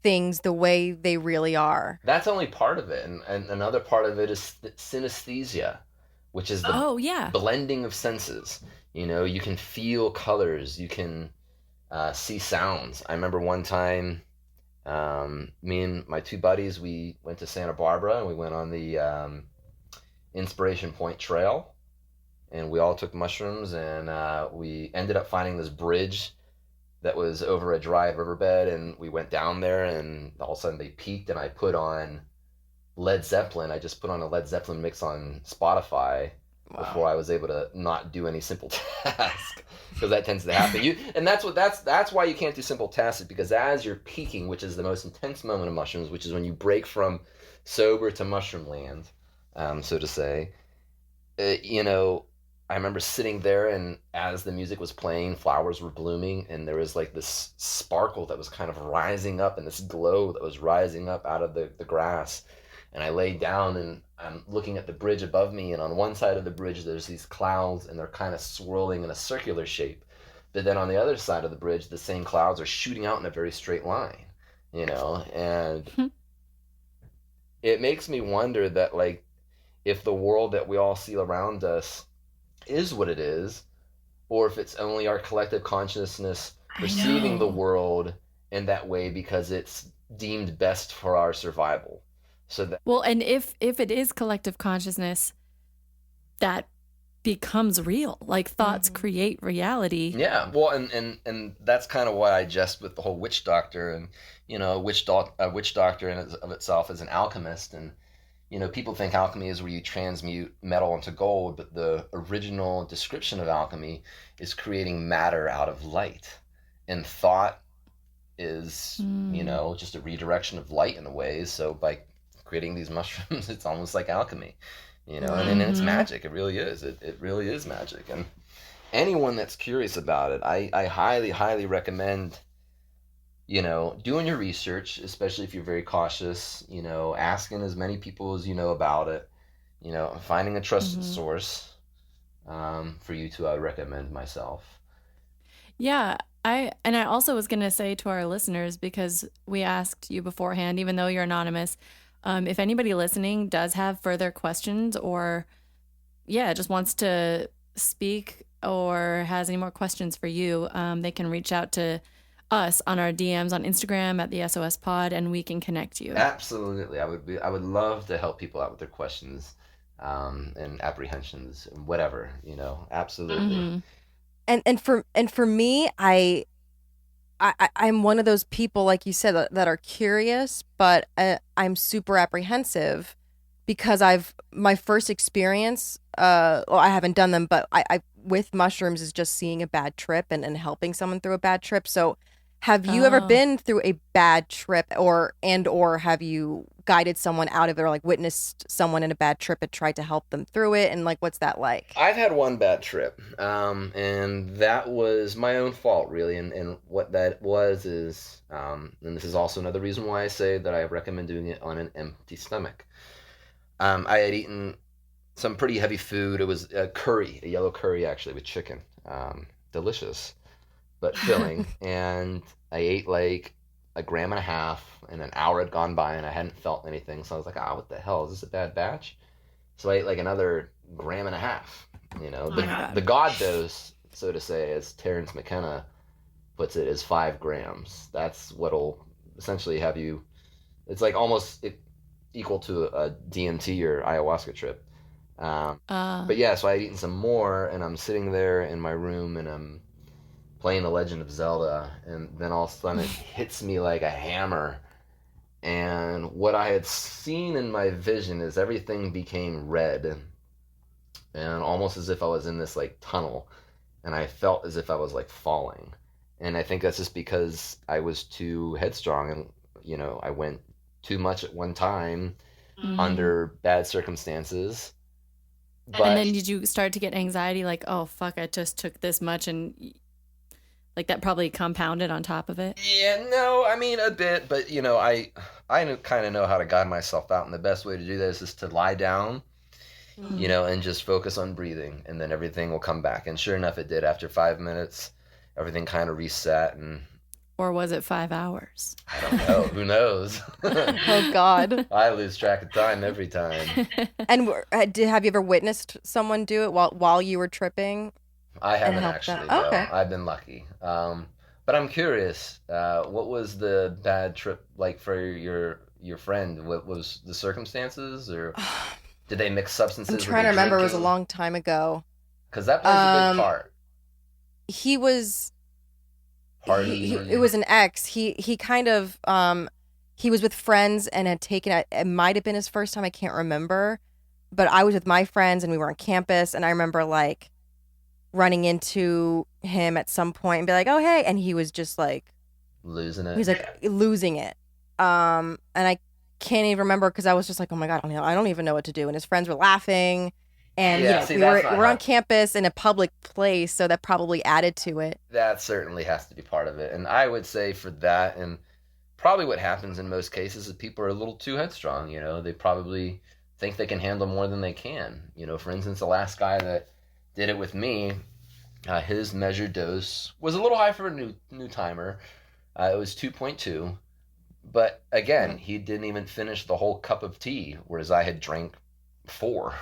things the way they really are. that's only part of it, and another part of it is synesthesia, which is the Oh yeah. blending of senses. You can feel colors, you can see sounds. I remember one time, me and my two buddies, we went to Santa Barbara and we went on the Inspiration Point Trail, and we all took mushrooms, and we ended up finding this bridge that was over a dry riverbed, and we went down there, and all of a sudden they peaked, and I put on Led Zeppelin. I just put on a Led Zeppelin mix on Spotify Wow. before I was able to not do any simple task, because that tends to happen. And that's why you can't do simple tasks, is because as you're peaking, which is the most intense moment of mushrooms, which is when you break from sober to mushroom land, so to say. uh, you know, I remember sitting there, and as the music was playing, flowers were blooming, and there was like this sparkle that was kind of rising up, and this glow that was rising up out of the grass. And I laid down, and I'm looking at the bridge above me, and on one side of the bridge, there's these clouds, and they're kind of swirling in a circular shape. But then on the other side of the bridge, the same clouds are shooting out in a very straight line, and it makes me wonder that, like, if the world that we all see around us is what it is, or if it's only our collective consciousness I perceiving the know. world in that way because it's deemed best for our survival. So that, Well, and if it is collective consciousness, that becomes real. Like thoughts Hmm. create reality. yeah, well, and that's kind of why I jest with the whole witch doctor, and a witch doctor of itself is an alchemist, and people think alchemy is where you transmute metal into gold, but the original description of alchemy is creating matter out of light. And thought is, Mm. just a redirection of light in a way. So by creating these mushrooms, it's almost like alchemy, and it's Hmm. Mm-hmm. magic. It really is. It really is magic. And anyone that's curious about it, I highly, highly recommend doing your research, especially if you're very cautious, asking as many people as you know about it, finding a trusted Mm-hmm. source, for you to recommend myself. Yeah, I also was gonna say to our listeners, because we asked you beforehand, even though you're anonymous, if anybody listening does have further questions or yeah, just wants to speak or has any more questions for you, they can reach out to us on our DMs on Instagram at the SOS Pod, and we can connect you. Absolutely, I would love to help people out with their questions, and apprehensions and whatever, absolutely. Mm-hmm. And for me, I'm one of those people, like you said, that are curious, but I'm super apprehensive because I've my first experience. Well, I haven't done them, but I with mushrooms is just seeing a bad trip and helping someone through a bad trip. So, have you ever Oh. been through a bad trip, or have you guided someone out of it, or like witnessed someone in a bad trip and tried to help them through it? And like, what's that like? I've had one bad trip, and that was my own fault, really. And what that was is, and this is also another reason why I say that I recommend doing it on an empty stomach. I had eaten some pretty heavy food. It was a curry, a yellow curry actually with chicken. Delicious, but filling. And I ate like a gram and a half, and an hour had gone by, and I hadn't felt anything. So I was like, what the hell? Is this a bad batch? So I ate like another gram and a half. Oh The my the God. God dose, so to say, as Terrence McKenna puts it, is 5 grams. That's what'll essentially have you. It's like almost equal to a DMT or ayahuasca trip. Um, Uh, but yeah, so I had eaten some more, and I'm sitting there in my room, and I'm playing The Legend of Zelda, and then all of a sudden it hits me like a hammer. And what I had seen in my vision is everything became red, and almost as if I was in this like tunnel, and I felt as if I was like falling. And I think that's just because I was too headstrong, and I went too much at one time mm-hmm. under bad circumstances, And But then did you start to get anxiety like, oh, fuck, I just took this much and like that probably compounded on top of it? yeah, no, I mean a bit, but I kind of know how to guide myself out, and the best way to do this is to lie down, Mm. and just focus on breathing, and then everything will come back. And sure enough, it did. After 5 minutes, everything kind of reset, and Or was it 5 hours? I don't know. Who knows? Oh God. I lose track of time every time. And have you ever witnessed someone do it while you were tripping I and haven't help actually. them? No, Okay. I've been lucky. But I'm curious. What was the bad trip like for your friend? What was the circumstances, or did they mix I'm substances? Were trying they to remember. It was a drinking? long time ago. Because that plays a big part. He was. It Party. was an ex. He kind of he was with friends and had taken it might have been his first time, I can't remember. But I was with my friends and we were on campus, and I remember like running into him at some point and be like, "Oh, hey." And he was just like Losing he was it. like losing it. And I can't even remember because I was just like, "Oh my God, I don't even know what to do." And his friends were laughing. And Yeah, see, we that's not we're on how. campus in a public place, so that probably added to it. That certainly has to be part of it. And I would say for that, and probably what happens in most cases is people are a little too headstrong. They probably think they can handle more than they can. For instance, the last guy that did it with me, his measured dose was a little high for a new timer. It was 2.2, but again, he didn't even finish the whole cup of tea, whereas I had drank four.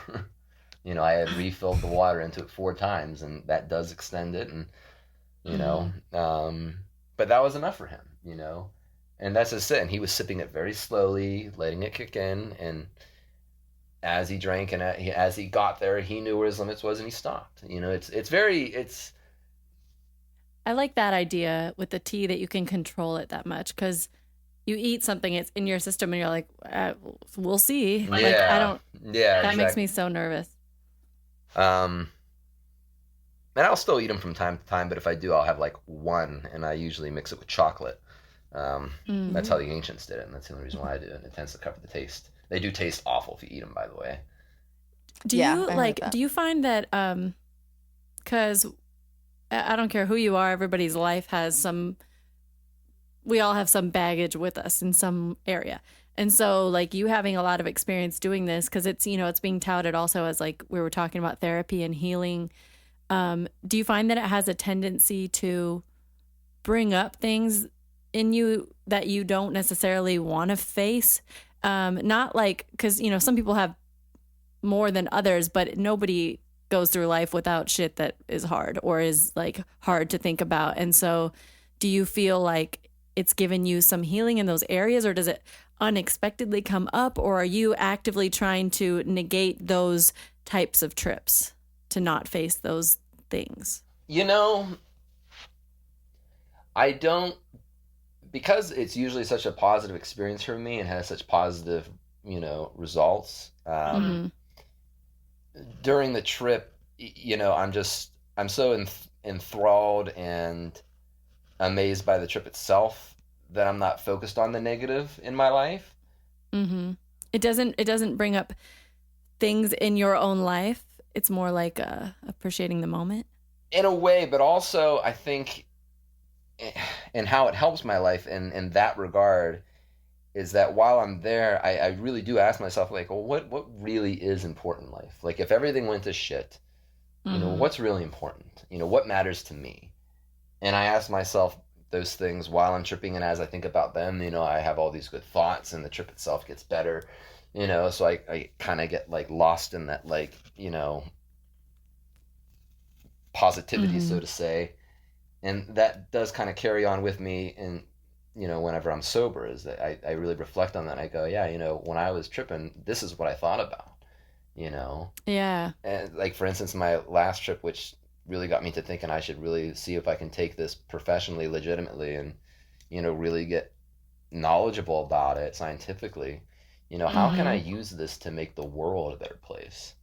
I had refilled the water into it 4 times, and that does extend it. And you know, but that was enough for him. And that's just it. And he was sipping it very slowly, letting it kick in, and as he drank and as he got there, he knew where his limits was, and he stopped. It's I like that idea with the tea that you can control it that much because you eat something, it's in your system, and you're like, we'll see. Like, I don't, yeah, that makes exactly. me so nervous. Um, and I'll still eat them from time to time, but if I do, I'll have like one, and I usually mix it with chocolate. That's how the ancients did it, and that's the only reason why I do it. And it tends to cover the taste. They do taste awful if you eat them, by the way. Do Yeah, you I heard like, that. do you find that, because I don't care who you are, everybody's life has we all have some baggage with us in some area. And so like you having a lot of experience doing this, because it's being touted also as like we were talking about therapy and healing. Do you find that it has a tendency to bring up things in you that you don't necessarily want to face? Not like, because, some people have more than others, but nobody goes through life without shit that is hard or is like hard to think about. And so do you feel like it's given you some healing in those areas, or does it unexpectedly come up, or are you actively trying to negate those types of trips to not face those things? You know, I don't, because it's usually such a positive experience for me and has such positive, results. During the trip, I'm so enthralled and amazed by the trip itself that I'm not focused on the negative in my life. It doesn't bring up things in your own life. It's more like appreciating the moment. In a way, but also I think, and how it helps my life in that regard is that while I'm there, I really do ask myself, like, well, what really is important in life? Like, if everything went to shit, what's really important? What matters to me? And I ask myself those things while I'm tripping, and as I think about them, I have all these good thoughts, and the trip itself gets better, so I kind of get, like, lost in that, like, positivity, so to say. And that does kind of carry on with me, and whenever I'm sober, is that I really reflect on that. And I go, yeah, when I was tripping, this is what I thought about. Yeah. And like, for instance, my last trip, which really got me to thinking I should really see if I can take this professionally, legitimately, and really get knowledgeable about it scientifically. How can I use this to make the world a better place?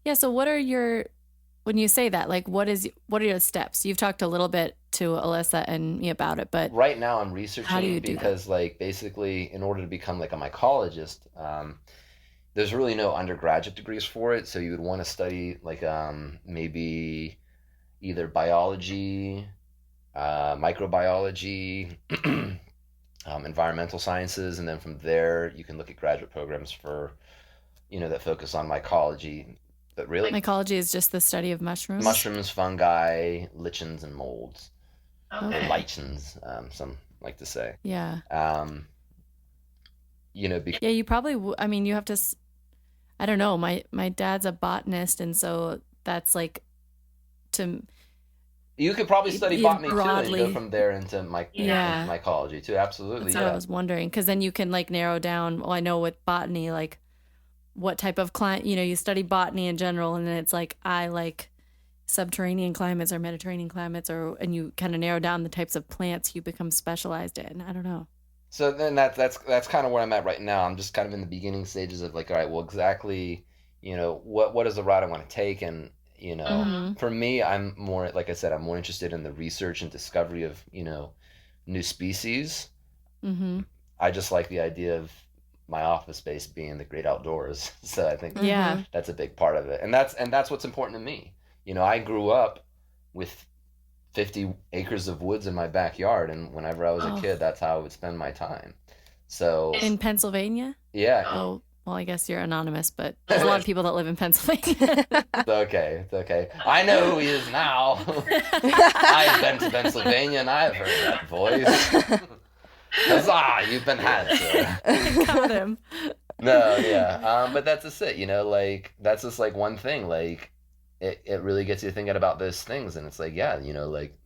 Yeah. So when you say that, like, what are your steps? You've talked a little bit to Alyssa and me about it, but Right now I'm how do researching you do that? because, like, basically in order to become like a mycologist, there's really no undergraduate degrees for it, so you would want to study like maybe either biology, microbiology, environmental sciences, and then from there you can look at graduate programs for that focus on mycology. But really, Mycology is just the study of mushrooms. mushrooms, fungi, lichens, and molds, or Okay. lichens, some like to say. Yeah. Because Yeah, you probably, I mean, you have to, I don't know. My dad's a botanist, and so that's like to, you could probably study botany too, and broadly. go from there into Yeah. mycology too. Absolutely, That's what I was wondering. Because then you can like narrow down, well, I know with botany, like what type of climate, you study botany in general, and then it's like, I like subterranean climates or Mediterranean climates, and you kind of narrow down the types of plants you become specialized in. I don't know. So then that's kind of where I'm at right now. I'm just kind of in the beginning stages of like, all right, well, exactly, what is the route I want to take, and for me, I'm more, like I said, I'm more interested in the research and discovery of new species. Mm-hmm. I just like the idea of my office space being the great outdoors. So I think Yeah. that's a big part of it, and that's what's important to me. I grew up with 50 acres of woods in my backyard, and whenever I was a kid, that's how I would spend my time. So In Pennsylvania? yeah. Oh, well, I guess you're anonymous, but there's a lot of people that live in Pennsylvania. It's okay. I know who he is now. I've been to Pennsylvania and I've heard that voice. Huzzah, you've been had, sir. Got him. No, yeah. But that's just it, like, that's just like one thing, like, it really gets you thinking about those things, and it's like, yeah, like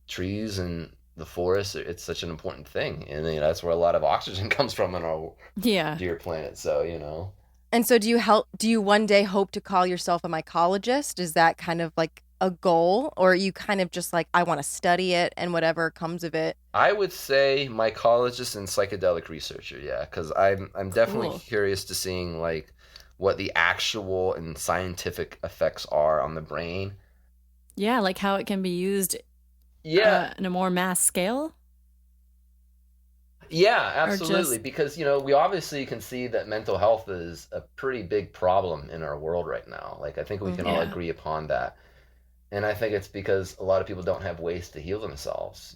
trees and the forest, it's such an important thing, and that's where a lot of oxygen comes from in our dear planet. So And so do you one day hope to call yourself a mycologist? Is that kind of like a goal, or are you kind of just like, I want to study it and whatever comes of it? I would say mycologist and psychedelic researcher, yeah, because I'm definitely curious to seeing like what the actual and scientific effects are on the brain. Yeah, like how it can be used in a more mass scale. Yeah, absolutely. Because, we obviously can see that mental health is a pretty big problem in our world right now. Like, I think we can all agree upon that. And I think it's because a lot of people don't have ways to heal themselves.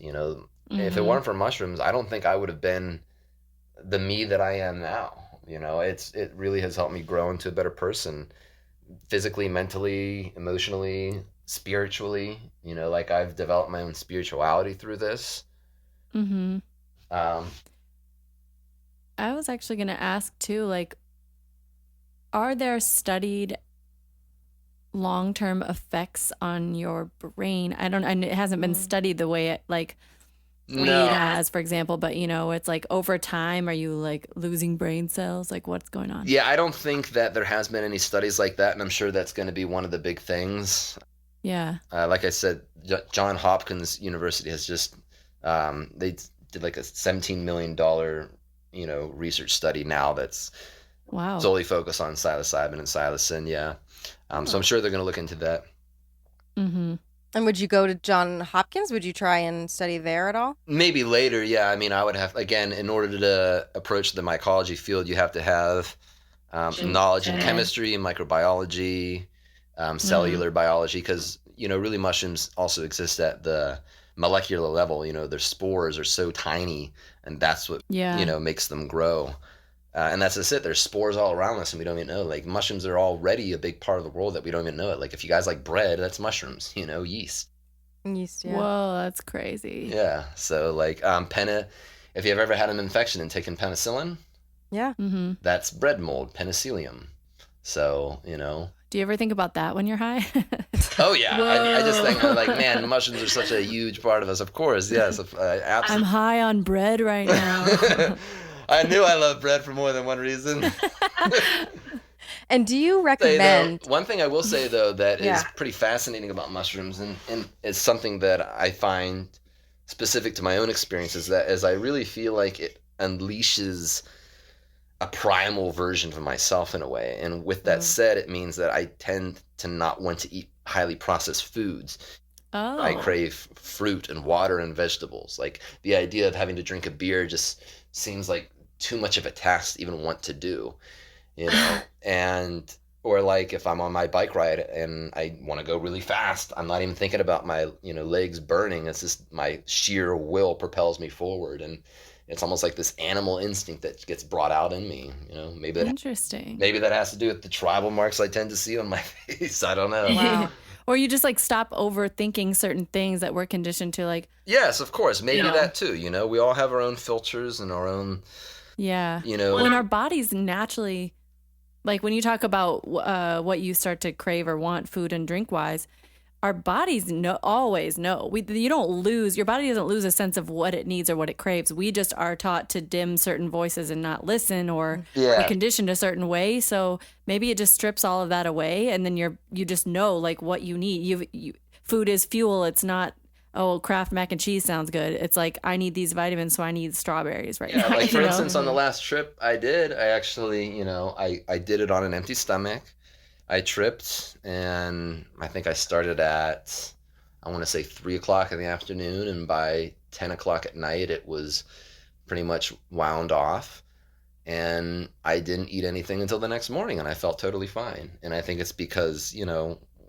If it weren't for mushrooms, I don't think I would have been the me that I am now. It really has helped me grow into a better person, physically, mentally, emotionally, spiritually. Like, I've developed my own spirituality through this. Mm-hmm. I was actually going to ask too, like, are there studied long-term effects on your brain? It hasn't been studied the way it like weed has, for example, but it's like over time, are you like losing brain cells? Like, what's going on? Yeah, I don't think that there has been any studies like that, and I'm sure that's going to be one of the big things. Yeah. Like I said, John Hopkins University has just they did like a $17 million research study now that's solely focused on psilocybin and psilocin. Yeah. So I'm sure they're going to look into that. Mm-hmm. And would you go to John Hopkins? Would you try and study there at all? Maybe later, yeah. I mean, I would have, again, in order to approach the mycology field, you have to have knowledge in chemistry and microbiology, cellular biology, because, really mushrooms also exist at the molecular level. Their spores are so tiny, and that's what, makes them grow. And that's just it. There's spores all around us, and we don't even know. Like, mushrooms are already a big part of the world that we don't even know it. Like, if you guys like bread, that's mushrooms, yeast. Yeast, yeah. Whoa, that's crazy. Yeah. So, like, if you've ever had an infection and taken penicillin, that's bread mold, penicillium. So, Do you ever think about that when you're high? Oh, yeah. I just think, like, man, mushrooms are such a huge part of us. Of course, yes. Absolutely. I'm high on bread right now. I knew I loved bread for more than one reason. And do you recommend... one thing I will say, though, that is pretty fascinating about mushrooms, and it's something that I find specific to my own experiences, that is I really feel like it unleashes a primal version of myself in a way. And with that said, it means that I tend to not want to eat highly processed foods. Oh. I crave fruit and water and vegetables. Like, the idea of having to drink a beer just seems like too much of a task to even want to do. and or like if I'm on my bike ride and I want to go really fast, I'm not even thinking about my, legs burning. It's just my sheer will propels me forward, and it's almost like this animal instinct that gets brought out in me. Interesting. Maybe that has to do with the tribal marks I tend to see on my face. I don't know. Wow. Or you just like stop overthinking certain things that we're conditioned to, like. Yes, of course. Maybe that too. We all have our own filters and our own. Yeah. When our bodies naturally, like when you talk about what you start to crave or want food and drink wise, our bodies always know. Your body doesn't lose a sense of what it needs or what it craves. We just are taught to dim certain voices and not listen, or we're conditioned a certain way. So maybe it just strips all of that away, and then you just know like what you need. Food is fuel. It's not, oh, Kraft mac and cheese sounds good. It's like, I need these vitamins, so I need strawberries right now. Like for instance, on the last trip I actually, I did it on an empty stomach. I tripped, and I think I started at, I want to say 3 o'clock in the afternoon, and by 10 o'clock at night, it was pretty much wound off. And I didn't eat anything until the next morning, and I felt totally fine. And I think it's because,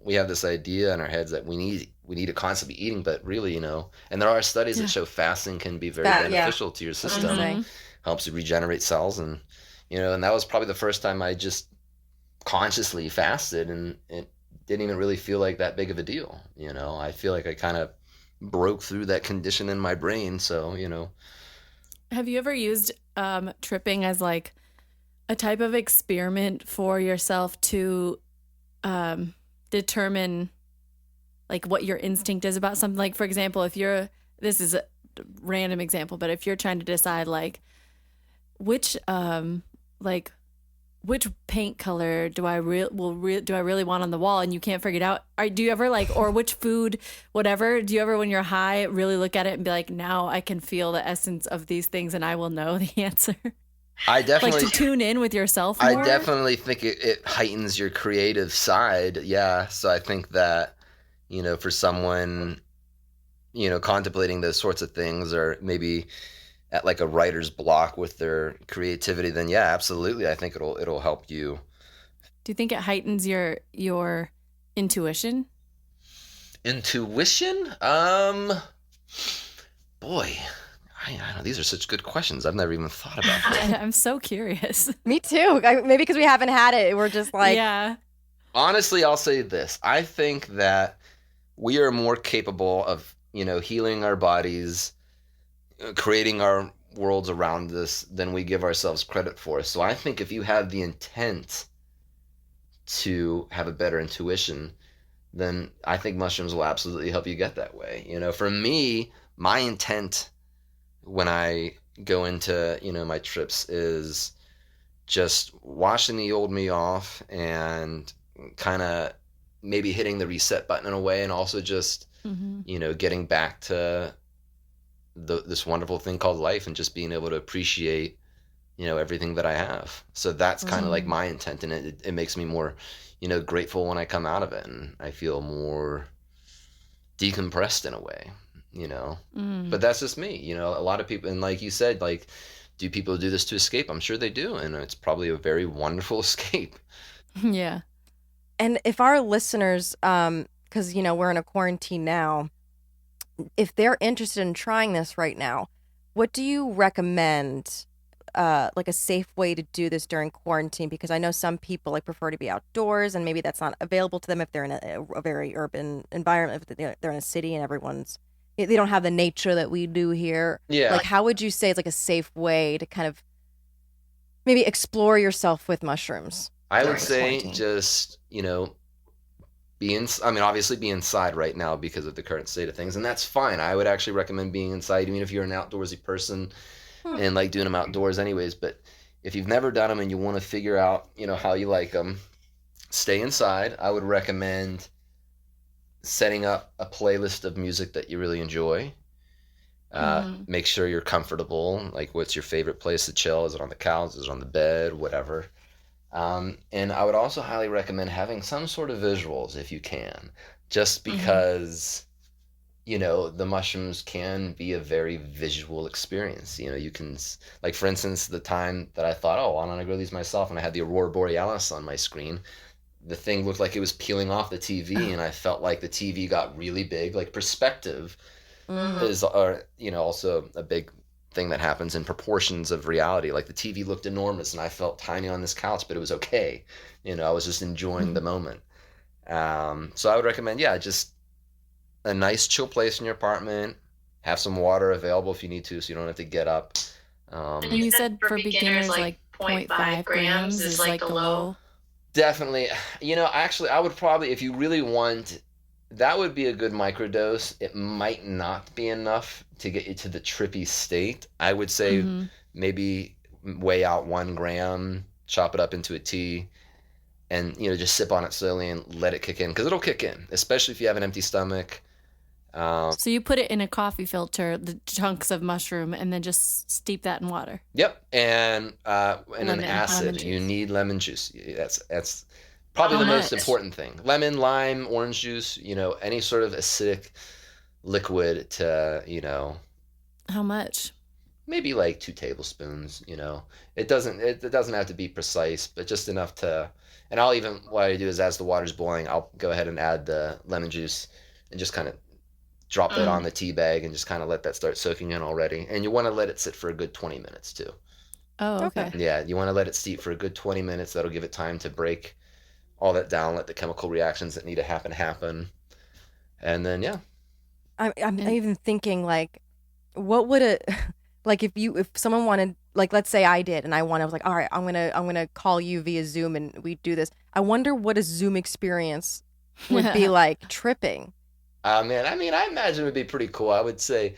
we have this idea in our heads that we need to constantly be eating, but really, and there are studies that show fasting can be very beneficial to your system. Helps you regenerate cells, and, and that was probably the first time I just consciously fasted, and it didn't even really feel like that big of a deal. I feel like I kind of broke through that condition in my brain. So, Have you ever used tripping as like a type of experiment for yourself to determine like what your instinct is about something? Like, for example, this is a random example, but if you're trying to decide like which paint color do I really want on the wall, and you can't figure it out, do you ever like, or which food, whatever, do you ever when you're high really look at it and be like, now I can feel the essence of these things and I will know the answer? I definitely like to tune in with yourself more? I definitely think it heightens your creative side. Yeah. So I think that, for someone, contemplating those sorts of things, or maybe at like a writer's block with their creativity, then yeah, absolutely. I think it'll help you. Do you think it heightens your intuition? Intuition? Boy, I know, these are such good questions. I've never even thought about that. I'm so curious. Me too. Maybe because we haven't had it, we're just like, yeah. Honestly, I'll say this. I think that we are more capable of, healing our bodies, creating our worlds around us than we give ourselves credit for. So I think if you have the intent to have a better intuition, then I think mushrooms will absolutely help you get that way. For me, my intent when I go into, my trips is just washing the old me off and kind of maybe hitting the reset button in a way, and also just, getting back to this wonderful thing called life, and just being able to appreciate, everything that I have. So that's kind of like my intent, and it makes me more, grateful when I come out of it, and I feel more decompressed in a way, But that's just me, a lot of people, and like you said, like, do people do this to escape? I'm sure they do, and it's probably a very wonderful escape. Yeah. And if our listeners, because, we're in a quarantine now, if they're interested in trying this right now, what do you recommend, like a safe way to do this during quarantine? Because I know some people like prefer to be outdoors, and maybe that's not available to them if they're in a very urban environment, if they're in a city and they don't have the nature that we do here. Yeah. Like, how would you say it's like a safe way to kind of maybe explore yourself with mushrooms? I would say just, obviously be inside right now because of the current state of things, and that's fine. I would actually recommend being inside, even if you're an outdoorsy person and like doing them outdoors anyways. But if you've never done them and you want to figure out, how you like them, stay inside. I would recommend setting up a playlist of music that you really enjoy. Make sure you're comfortable. Like, what's your favorite place to chill? Is it on the couch? Is it on the bed? Whatever. And I would also highly recommend having some sort of visuals if you can, just because the mushrooms can be a very visual experience. You can, like, for instance, the time that I thought, oh, why don't I grow these myself? And I had the Aurora Borealis on my screen. The thing looked like it was peeling off the TV, and I felt like the TV got really big. Like, perspective is, also a big thing that happens in proportions of reality. Like, the TV looked enormous, and I felt tiny on this couch, but it was okay. I was just enjoying the moment. So I would recommend, yeah, just a nice chill place in your apartment. Have some water available if you need to, so you don't have to get up. And you said for beginners, like 0.5 grams is like the low. Definitely. Actually, I would probably, if you really want, that would be a good microdose. It might not be enough to get you to the trippy state. I would say maybe weigh out 1 gram, chop it up into a tea, and just sip on it slowly and let it kick in, because it'll kick in, especially if you have an empty stomach. So you put it in a coffee filter, the chunks of mushroom, and then just steep that in water. Yep, and an acid. You need lemon juice. That's probably the most important thing. Lemon, lime, orange juice. Any sort of acidic liquid to How much? Maybe like 2 tablespoons. It doesn't have to be precise, but just enough to. And what I do is, as the water's boiling, I'll go ahead and add the lemon juice and just kind of drop that on the tea bag and just kind of let that start soaking in already. And you want to let it sit for a good 20 minutes too. Oh, okay. Yeah, you want to let it steep for a good 20 minutes. That'll give it time to break all that down, let the chemical reactions that need to happen. And then, yeah. I'm even thinking, like, what would it, like, if someone wanted, like, let's say I did, and I was like, all right, I'm gonna call you via Zoom and we do this. I wonder what a Zoom experience would be like tripping. Man, I mean, I imagine it would be pretty cool. I would say,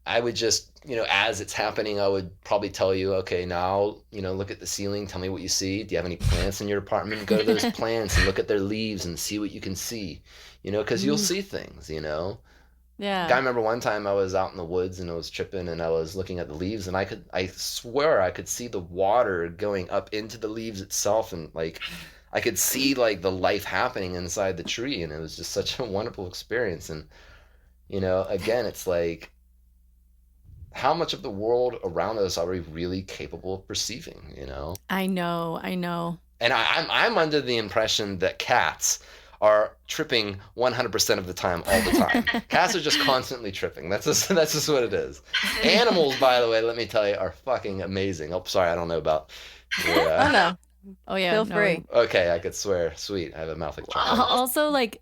I would just, as it's happening, I would probably tell you, okay, now, look at the ceiling. Tell me what you see. Do you have any plants in your apartment? Go to those plants and look at their leaves and see what you can see, because you'll see things, Yeah. I remember one time I was out in the woods and I was tripping and I was looking at the leaves, and I swear I could see the water going up into the leaves itself, and like I could see like the life happening inside the tree, and it was just such a wonderful experience. And again, it's like, how much of the world around us are we really capable of perceiving? I know. And I'm under the impression that cats are tripping 100% of the time, all the time. Cats are just constantly tripping. That's just what it is. Animals, by the way, let me tell you, are fucking amazing. Oh, sorry, I don't know about. Oh no. Oh yeah. Feel free. Okay, I could swear. Sweet, I have a mouth like chocolate. Also, like,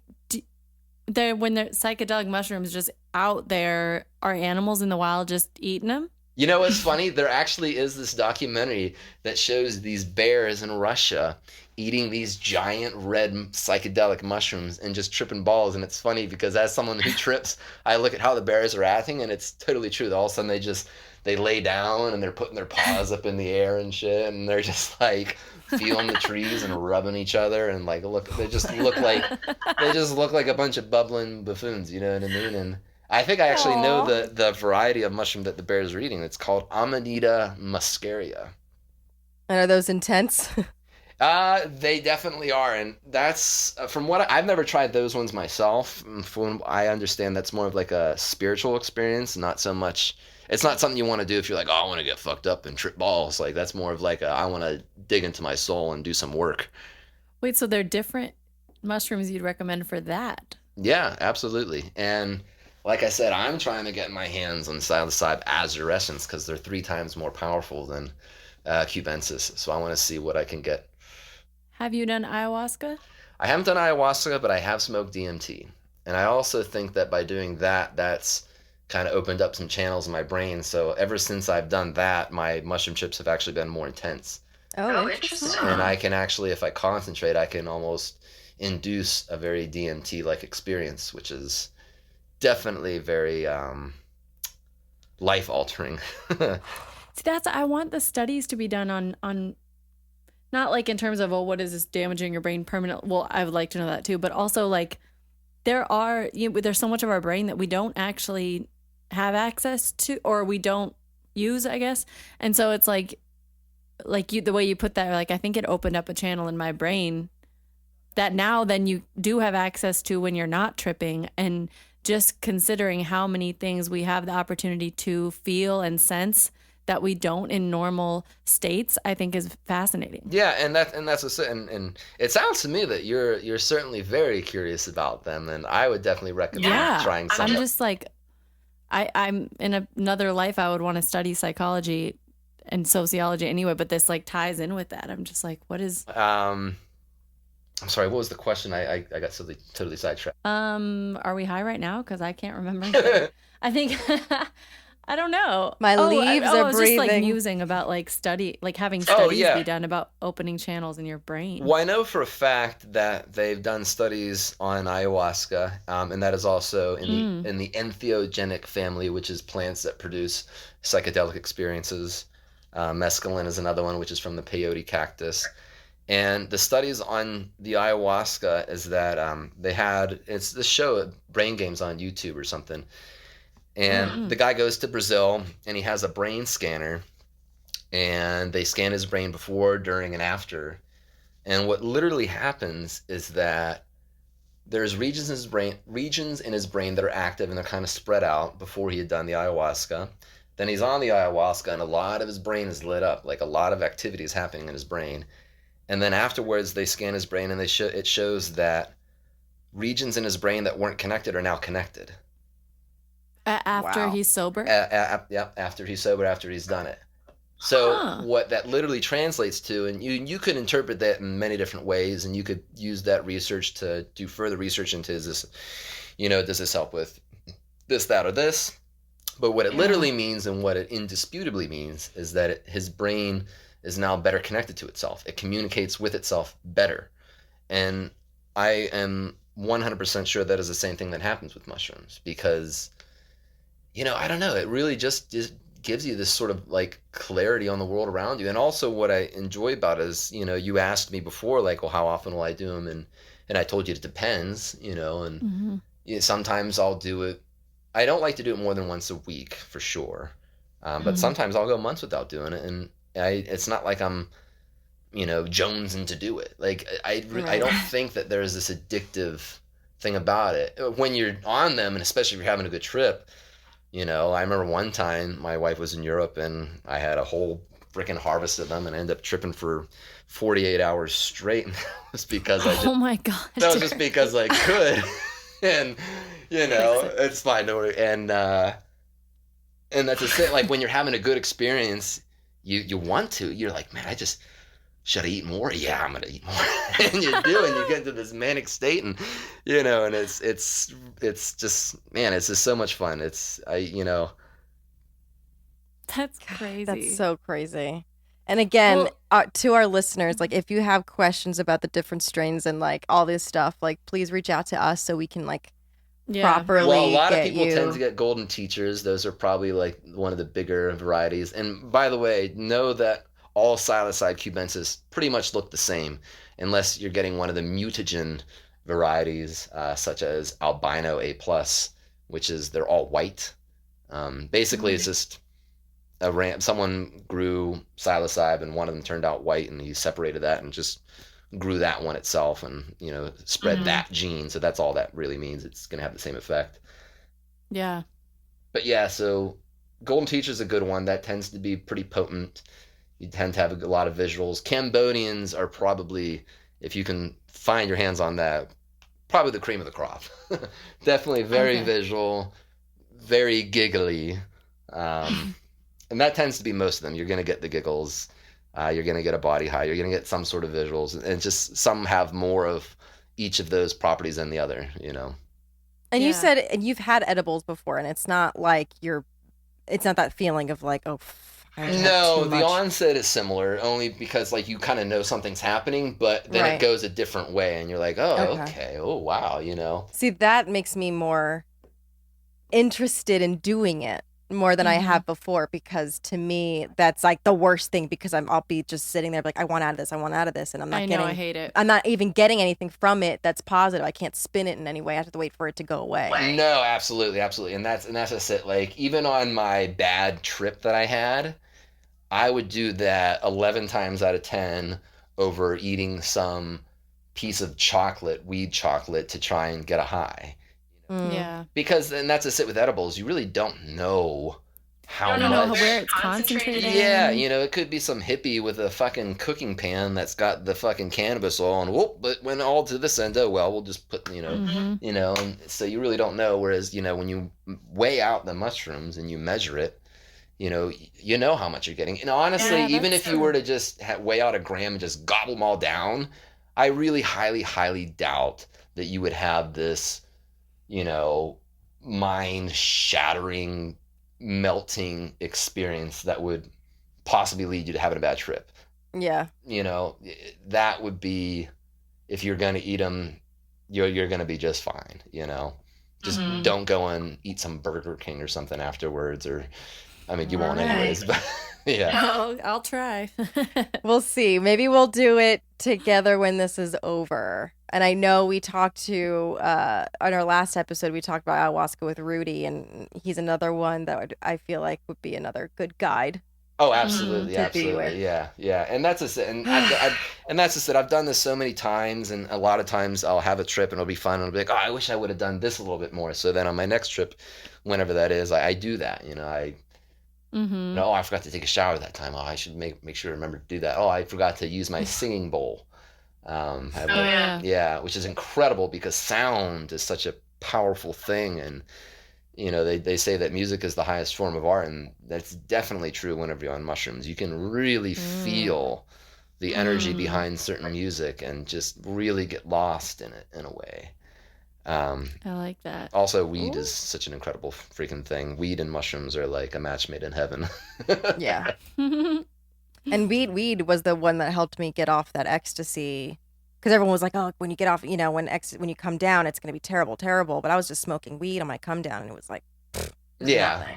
when the psychedelic mushrooms just out there, are animals in the wild just eating them? What's funny? There actually is this documentary that shows these bears in Russia eating these giant red psychedelic mushrooms and just tripping balls. And it's funny because, as someone who trips, I look at how the bears are acting, and it's totally true. All of a sudden they lay down and they're putting their paws up in the air and shit, and they're just like feeling the trees and rubbing each other, and like they just look like a bunch of bubbling buffoons. You know what I mean? And I think I actually know the variety of mushroom that the bears are eating. It's called Amanita muscaria. And are those intense? They definitely are, and that's from what I've never tried those ones myself. From what I understand, that's more of like a spiritual experience, not so much. It's not something you want to do if you're like, oh, I want to get fucked up and trip balls. Like, that's more of like I want to dig into my soul and do some work. Wait, so they're different mushrooms you'd recommend for that? Yeah, absolutely. And like I said, I'm trying to get my hands on psilocybe azurescens because they're 3 times more powerful than cubensis. So I want to see what I can get. Have you done ayahuasca? I haven't done ayahuasca, but I have smoked DMT. And I also think that by doing that, that's kind of opened up some channels in my brain. So ever since I've done that, my mushroom trips have actually been more intense. Oh, interesting. And I can actually, if I concentrate, I can almost induce a very DMT-like experience, which is definitely very life-altering. See, I want the studies to be done on not like in terms of, what is this damaging your brain permanently? Well, I would like to know that too, but also like there's so much of our brain that we don't actually have access to, or we don't use, I guess. And so it's like the way you put that, like, I think it opened up a channel in my brain that now then you do have access to when you're not tripping. And just considering how many things we have the opportunity to feel and sense that we don't in normal states, I think is fascinating. Yeah, and that's and it sounds to me that you're certainly very curious about them, and I would definitely recommend trying some. I'm just like, I'm in another life I would want to study psychology and sociology anyway, but this like ties in with that. I'm just like, what is I'm sorry, what was the question? I got totally sidetracked. are we high right now? Because I can't remember. I think I don't know. My leaves are I was just like breathing. musing about like having studies be done about opening channels in your brain. Well, I know for a fact that they've done studies on ayahuasca, and that is also in the entheogenic family, which is plants that produce psychedelic experiences. Mescaline is another one, which is from the peyote cactus. And the studies on the ayahuasca is that it's this show, Brain Games on YouTube or something. And the guy goes to Brazil and he has a brain scanner and they scan his brain before, during, and after. And what literally happens is that there's regions in his brain that are active and they're kind of spread out before he had done the ayahuasca. Then he's on the ayahuasca and a lot of his brain is lit up, like a lot of activity is happening in his brain. And then afterwards they scan his brain and it shows that regions in his brain that weren't connected are now connected. After he's sober? After he's sober, after he's done it. So what that literally translates to, and you could interpret that in many different ways, and you could use that research to do further research into does this help with this, that, or this? But what it literally means and what it indisputably means is that his brain is now better connected to itself. It communicates with itself better. And I am 100% sure that is the same thing that happens with mushrooms because I don't know. It really just gives you this sort of like clarity on the world around you. And also what I enjoy about it is, you asked me before, like, well, how often will I do them? And I told you it depends, and sometimes I'll do it. I don't like to do it more than once a week for sure. But sometimes I'll go months without doing it. And it's not like I'm, jonesing to do it. Like I don't think that there's this addictive thing about it when you're on them. And especially if you're having a good trip. I remember one time my wife was in Europe and I had a whole freaking harvest of them and I ended up tripping for 48 hours straight. And that was because oh my God. That was just because I could. And, it's fine. Don't worry. And that's the thing. Like when you're having a good experience, you want to. You're like, man, should I eat more? Yeah, I'm gonna eat more. And you do, and you get into this manic state, and and it's just, man, it's just so much fun. That's crazy. That's so crazy. And again, to our listeners, like if you have questions about the different strains and like all this stuff, like please reach out to us so we can like properly. Well, a lot of people tend to get golden teachers. Those are probably like one of the bigger varieties. And by the way, know that all psilocybe cubensis pretty much look the same unless you're getting one of the mutagen varieties, such as albino A+, which is they're all white. Basically, it's just someone grew psilocybe and one of them turned out white and he separated that and just grew that one itself and, spread that gene. So that's all that really means. It's going to have the same effect. Yeah. But yeah, so golden teacher is a good one. That tends to be pretty potent. You tend to have a lot of visuals. Cambodians are probably, if you can find your hands on that, probably the cream of the crop. Definitely very visual, very giggly. And that tends to be most of them. You're going to get the giggles. You're going to get a body high. You're going to get some sort of visuals. And just some have more of each of those properties than the other, And you said, and you've had edibles before, and it's not like it's not that feeling of like, oh, no, the onset is similar only because like you kind of know something's happening, but then it goes a different way and you're like, oh, okay. Oh, wow, See, that makes me more interested in doing it more than I have before because to me that's like the worst thing because I'll be just sitting there like I want out of this, and I'm not I hate it. I'm not even getting anything from it that's positive. I can't spin it in any way. I have to wait for it to go away. No, absolutely. And that's just it. Like even on my bad trip that I had, I would do that 11 times out of 10 over eating some piece of chocolate, weed chocolate, to try and get a high. Yeah. Because, and that's just it with edibles, you really don't know how You don't know much. where it's concentrated. Yeah, it could be some hippie with a fucking cooking pan that's got the fucking cannabis oil, and whoop, but when all to this end, oh well, we'll just put, and so you really don't know. Whereas, when you weigh out the mushrooms and you measure it, you know how much you're getting. And honestly, Yeah, even that's if you were to just weigh out a gram and just gobble them all down, I really highly, highly doubt that you would have this, mind shattering, melting experience that would possibly lead you to having a bad trip. Yeah. That would be, if you're going to eat them, you're going to be just fine, Just don't go and eat some Burger King or something afterwards, or, I mean, you won't anyways, but yeah. I'll try. We'll see. Maybe we'll do it together when this is over. And I know we talked to, on our last episode, we talked about ayahuasca with Rudy, and he's another one that I feel like would be another good guide. Oh, absolutely, to be with. absolutely, yeah, and that's just it. And and that's just it. I've done this so many times, and a lot of times I'll have a trip and it'll be fun, and I'll be like, oh, I wish I would have done this a little bit more. So then on my next trip, whenever that is, I do that. Oh, I forgot to take a shower that time. Oh, I should make sure to remember to do that. Oh, I forgot to use my singing bowl. Yeah, which is incredible because sound is such a powerful thing, and they say that music is the highest form of art, and that's definitely true whenever you're on mushrooms. You can really feel the energy behind certain music and just really get lost in it in a way. I like that. Also, weed is such an incredible freaking thing. Weed and mushrooms are like a match made in heaven. Yeah. And weed was the one that helped me get off that ecstasy. Because everyone was like, oh, when you get off, when you come down, it's going to be terrible, terrible. But I was just smoking weed on my come down, and it was like, yeah.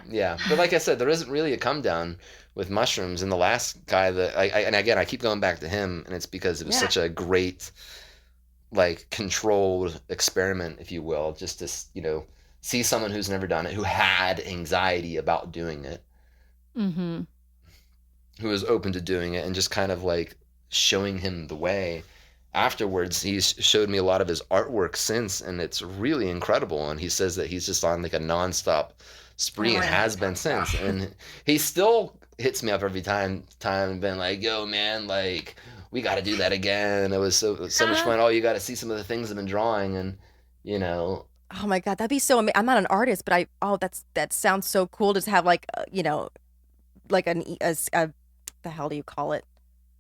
But like I said, there isn't really a come down with mushrooms. And the last guy that and again, I keep going back to him, and it's because it was such a great, like, controlled experiment, if you will, just to, see someone who's never done it, who had anxiety about doing it, who was open to doing it, and just kind of like showing him the way. Afterwards, he's showed me a lot of his artwork since, and it's really incredible. And he says that he's just on like a nonstop spree and has been since. And he still hits me up every time and been like, yo, man, like, we got to do that again. It was so much fun. Oh, you got to see some of the things I've been drawing, and Oh my God, that'd be so amazing. I'm not an artist, but that sounds so cool to have like, like the hell do you call it?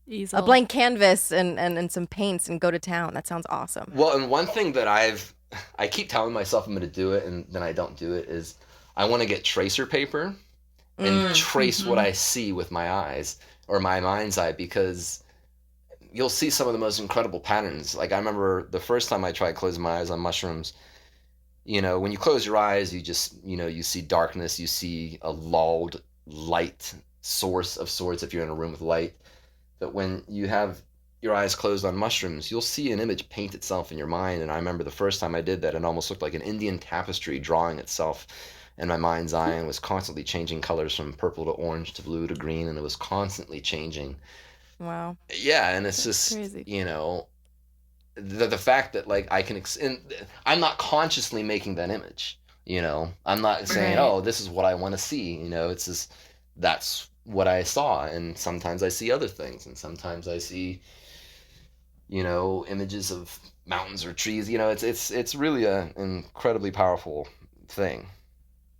Easel. A blank canvas and some paints and go to town. That sounds awesome. Well, and one thing that I keep telling myself I'm going to do it, and then I don't do it, is I want to get tracer paper and trace what I see with my eyes or my mind's eye, because you'll see some of the most incredible patterns. Like, I remember the first time I tried closing my eyes on mushrooms, when you close your eyes, you just, you see darkness, you see a lulled light source of sorts if you're in a room with light. But when you have your eyes closed on mushrooms, you'll see an image paint itself in your mind. And I remember the first time I did that, it almost looked like an Indian tapestry drawing itself in my mind's eye, and was constantly changing colors from purple to orange to blue to green, and it was constantly changing. Wow. Yeah, and it's just, crazy. The fact that, like, I can, and I'm not consciously making that image, I'm not saying, oh, this is what I want to see, it's just, that's what I saw. And sometimes I see other things, and sometimes I see, images of mountains or trees. It's really an incredibly powerful thing.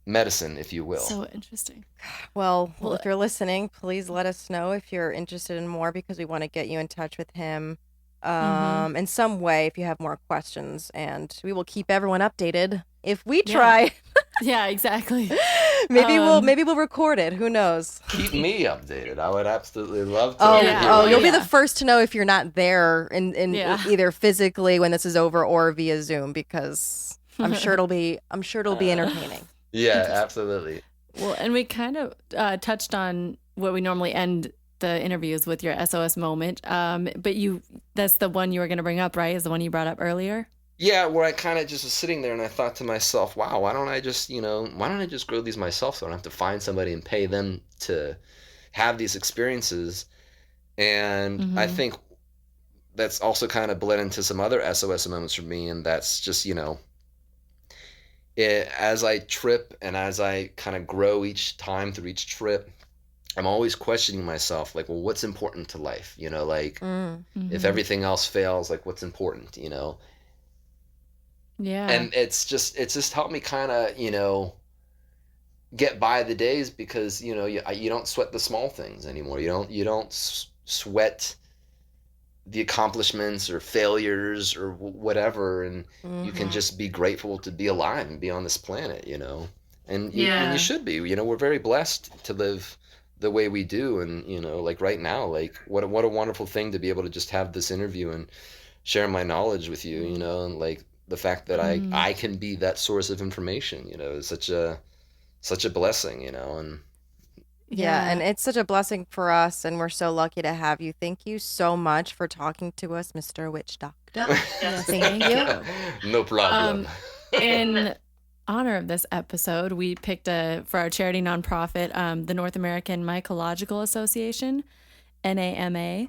Medicine, if you will. So interesting. Well, if you're listening, please let us know if you're interested in more, because we want to get you in touch with him in some way if you have more questions, and we will keep everyone updated if we try. Yeah, exactly. Maybe we'll record it. Who knows? Keep me updated. I would absolutely love to. You'll be the first to know if you're not there in either physically when this is over or via Zoom, because I'm sure it'll be entertaining. Yeah, absolutely. Well, and we kind of touched on what we normally end the interviews with, your SOS moment. But that's the one you were going to bring up, right? Is the one you brought up earlier? Yeah, where I kind of just was sitting there and I thought to myself, wow, why don't I just grow these myself, so I don't have to find somebody and pay them to have these experiences. And I think that's also kind of bled into some other SOS moments for me, and that's just, as I trip and as I kind of grow each time through each trip, I'm always questioning myself, like, well, what's important to life? You know, like if everything else fails, like what's important, you know? Yeah. And it's just helped me kind of, you know, get by the days because, you know, you don't sweat the small things anymore. You don't sweat the accomplishments or failures or whatever, and you can just be grateful to be alive and be on this planet, you know. And you should be. You know, we're very blessed to live the way we do, and you know, like right now, like what a wonderful thing to be able to just have this interview and share my knowledge with you, you know, and like the fact that I can be that source of information, you know, is such a blessing, you know. And yeah, and it's such a blessing for us, and we're so lucky to have you. Thank you so much for talking to us, Mr. Witch Doctor. Thank you. No problem. In honor of this episode, we picked for our charity nonprofit, the North American Mycological Association, NAMA.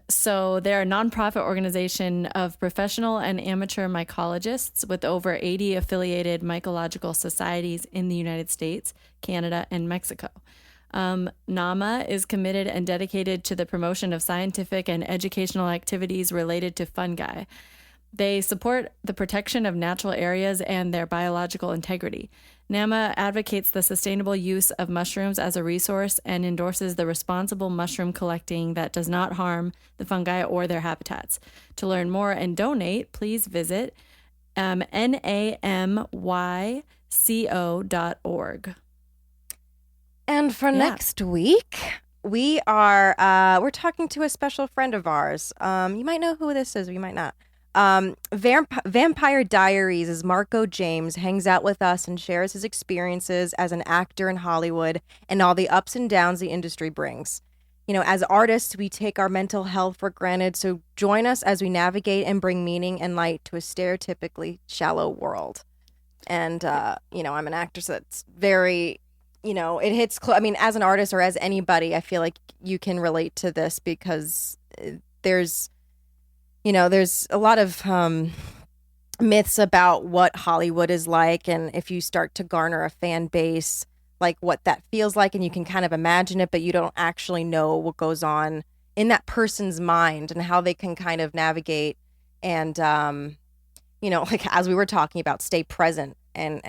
So they're a nonprofit organization of professional and amateur mycologists with over 80 affiliated mycological societies in the United States, Canada, and Mexico. NAMA is committed and dedicated to the promotion of scientific and educational activities related to fungi. They support the protection of natural areas and their biological integrity. NAMA advocates the sustainable use of mushrooms as a resource and endorses the responsible mushroom collecting that does not harm the fungi or their habitats. To learn more and donate, please visit namyco.org. And for next week, we're talking to a special friend of ours. You might know who this is, or you might not. Vampire Diaries is Marco James hangs out with us and shares his experiences as an actor in Hollywood and all the ups and downs the industry brings. You know, as artists, we take our mental health for granted, so join us as we navigate and bring meaning and light to a stereotypically shallow world. And, you know, I'm an actor, so that's very, you know, it hits I mean, as an artist or as anybody, I feel like you can relate to this because there's a lot of myths about what Hollywood is like, and if you start to garner a fan base, like what that feels like, and you can kind of imagine it, but you don't actually know what goes on in that person's mind and how they can kind of navigate and, you know, like as we were talking about, stay present and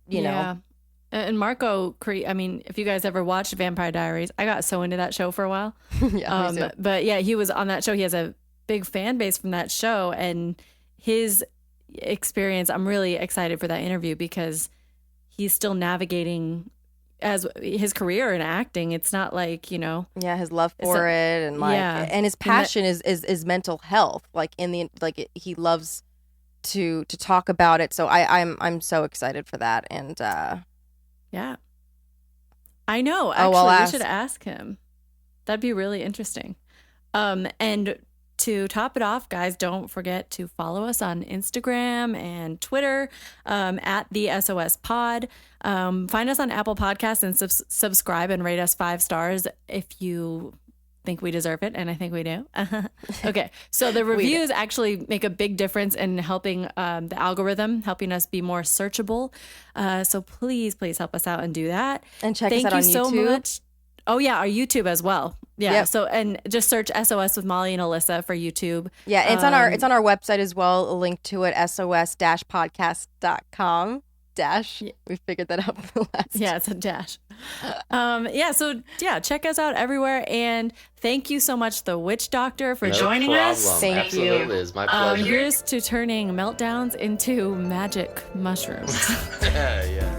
you know. And Marco, I mean, if you guys ever watched Vampire Diaries, I got so into that show for a while. Yeah, but yeah, he was on that show. He has a big fan base from that show, and his experience, I'm really excited for that interview because he's still navigating as his career in acting. It's not like, you know, his love for it, and like, and his passion is mental health. Like he loves to talk about it. So I'm so excited for that. And yeah, I know. Actually, we should ask him. That'd be really interesting. And to top it off, guys, don't forget to follow us on Instagram and Twitter at the SOS Pod. Find us on Apple Podcasts and subscribe and rate us 5 stars if you think we deserve it, and I think we do. Okay, so the reviews actually make a big difference in helping the algorithm, helping us be more searchable. So please help us out and do that. And check us out on YouTube. Thank you so much. Oh yeah, our YouTube as well. Yeah. Yep. So, and just search SOS with Molly and Alyssa for YouTube. Yeah, it's on our website as well. A link to it, sos-podcast.com. We figured that out for the last. Yeah, it's a dash. So check us out everywhere, and thank you so much, the Witch Doctor, for joining us. Thank Absolutely. you. It's my pleasure. Here's to turning meltdowns into magic mushrooms. Yeah.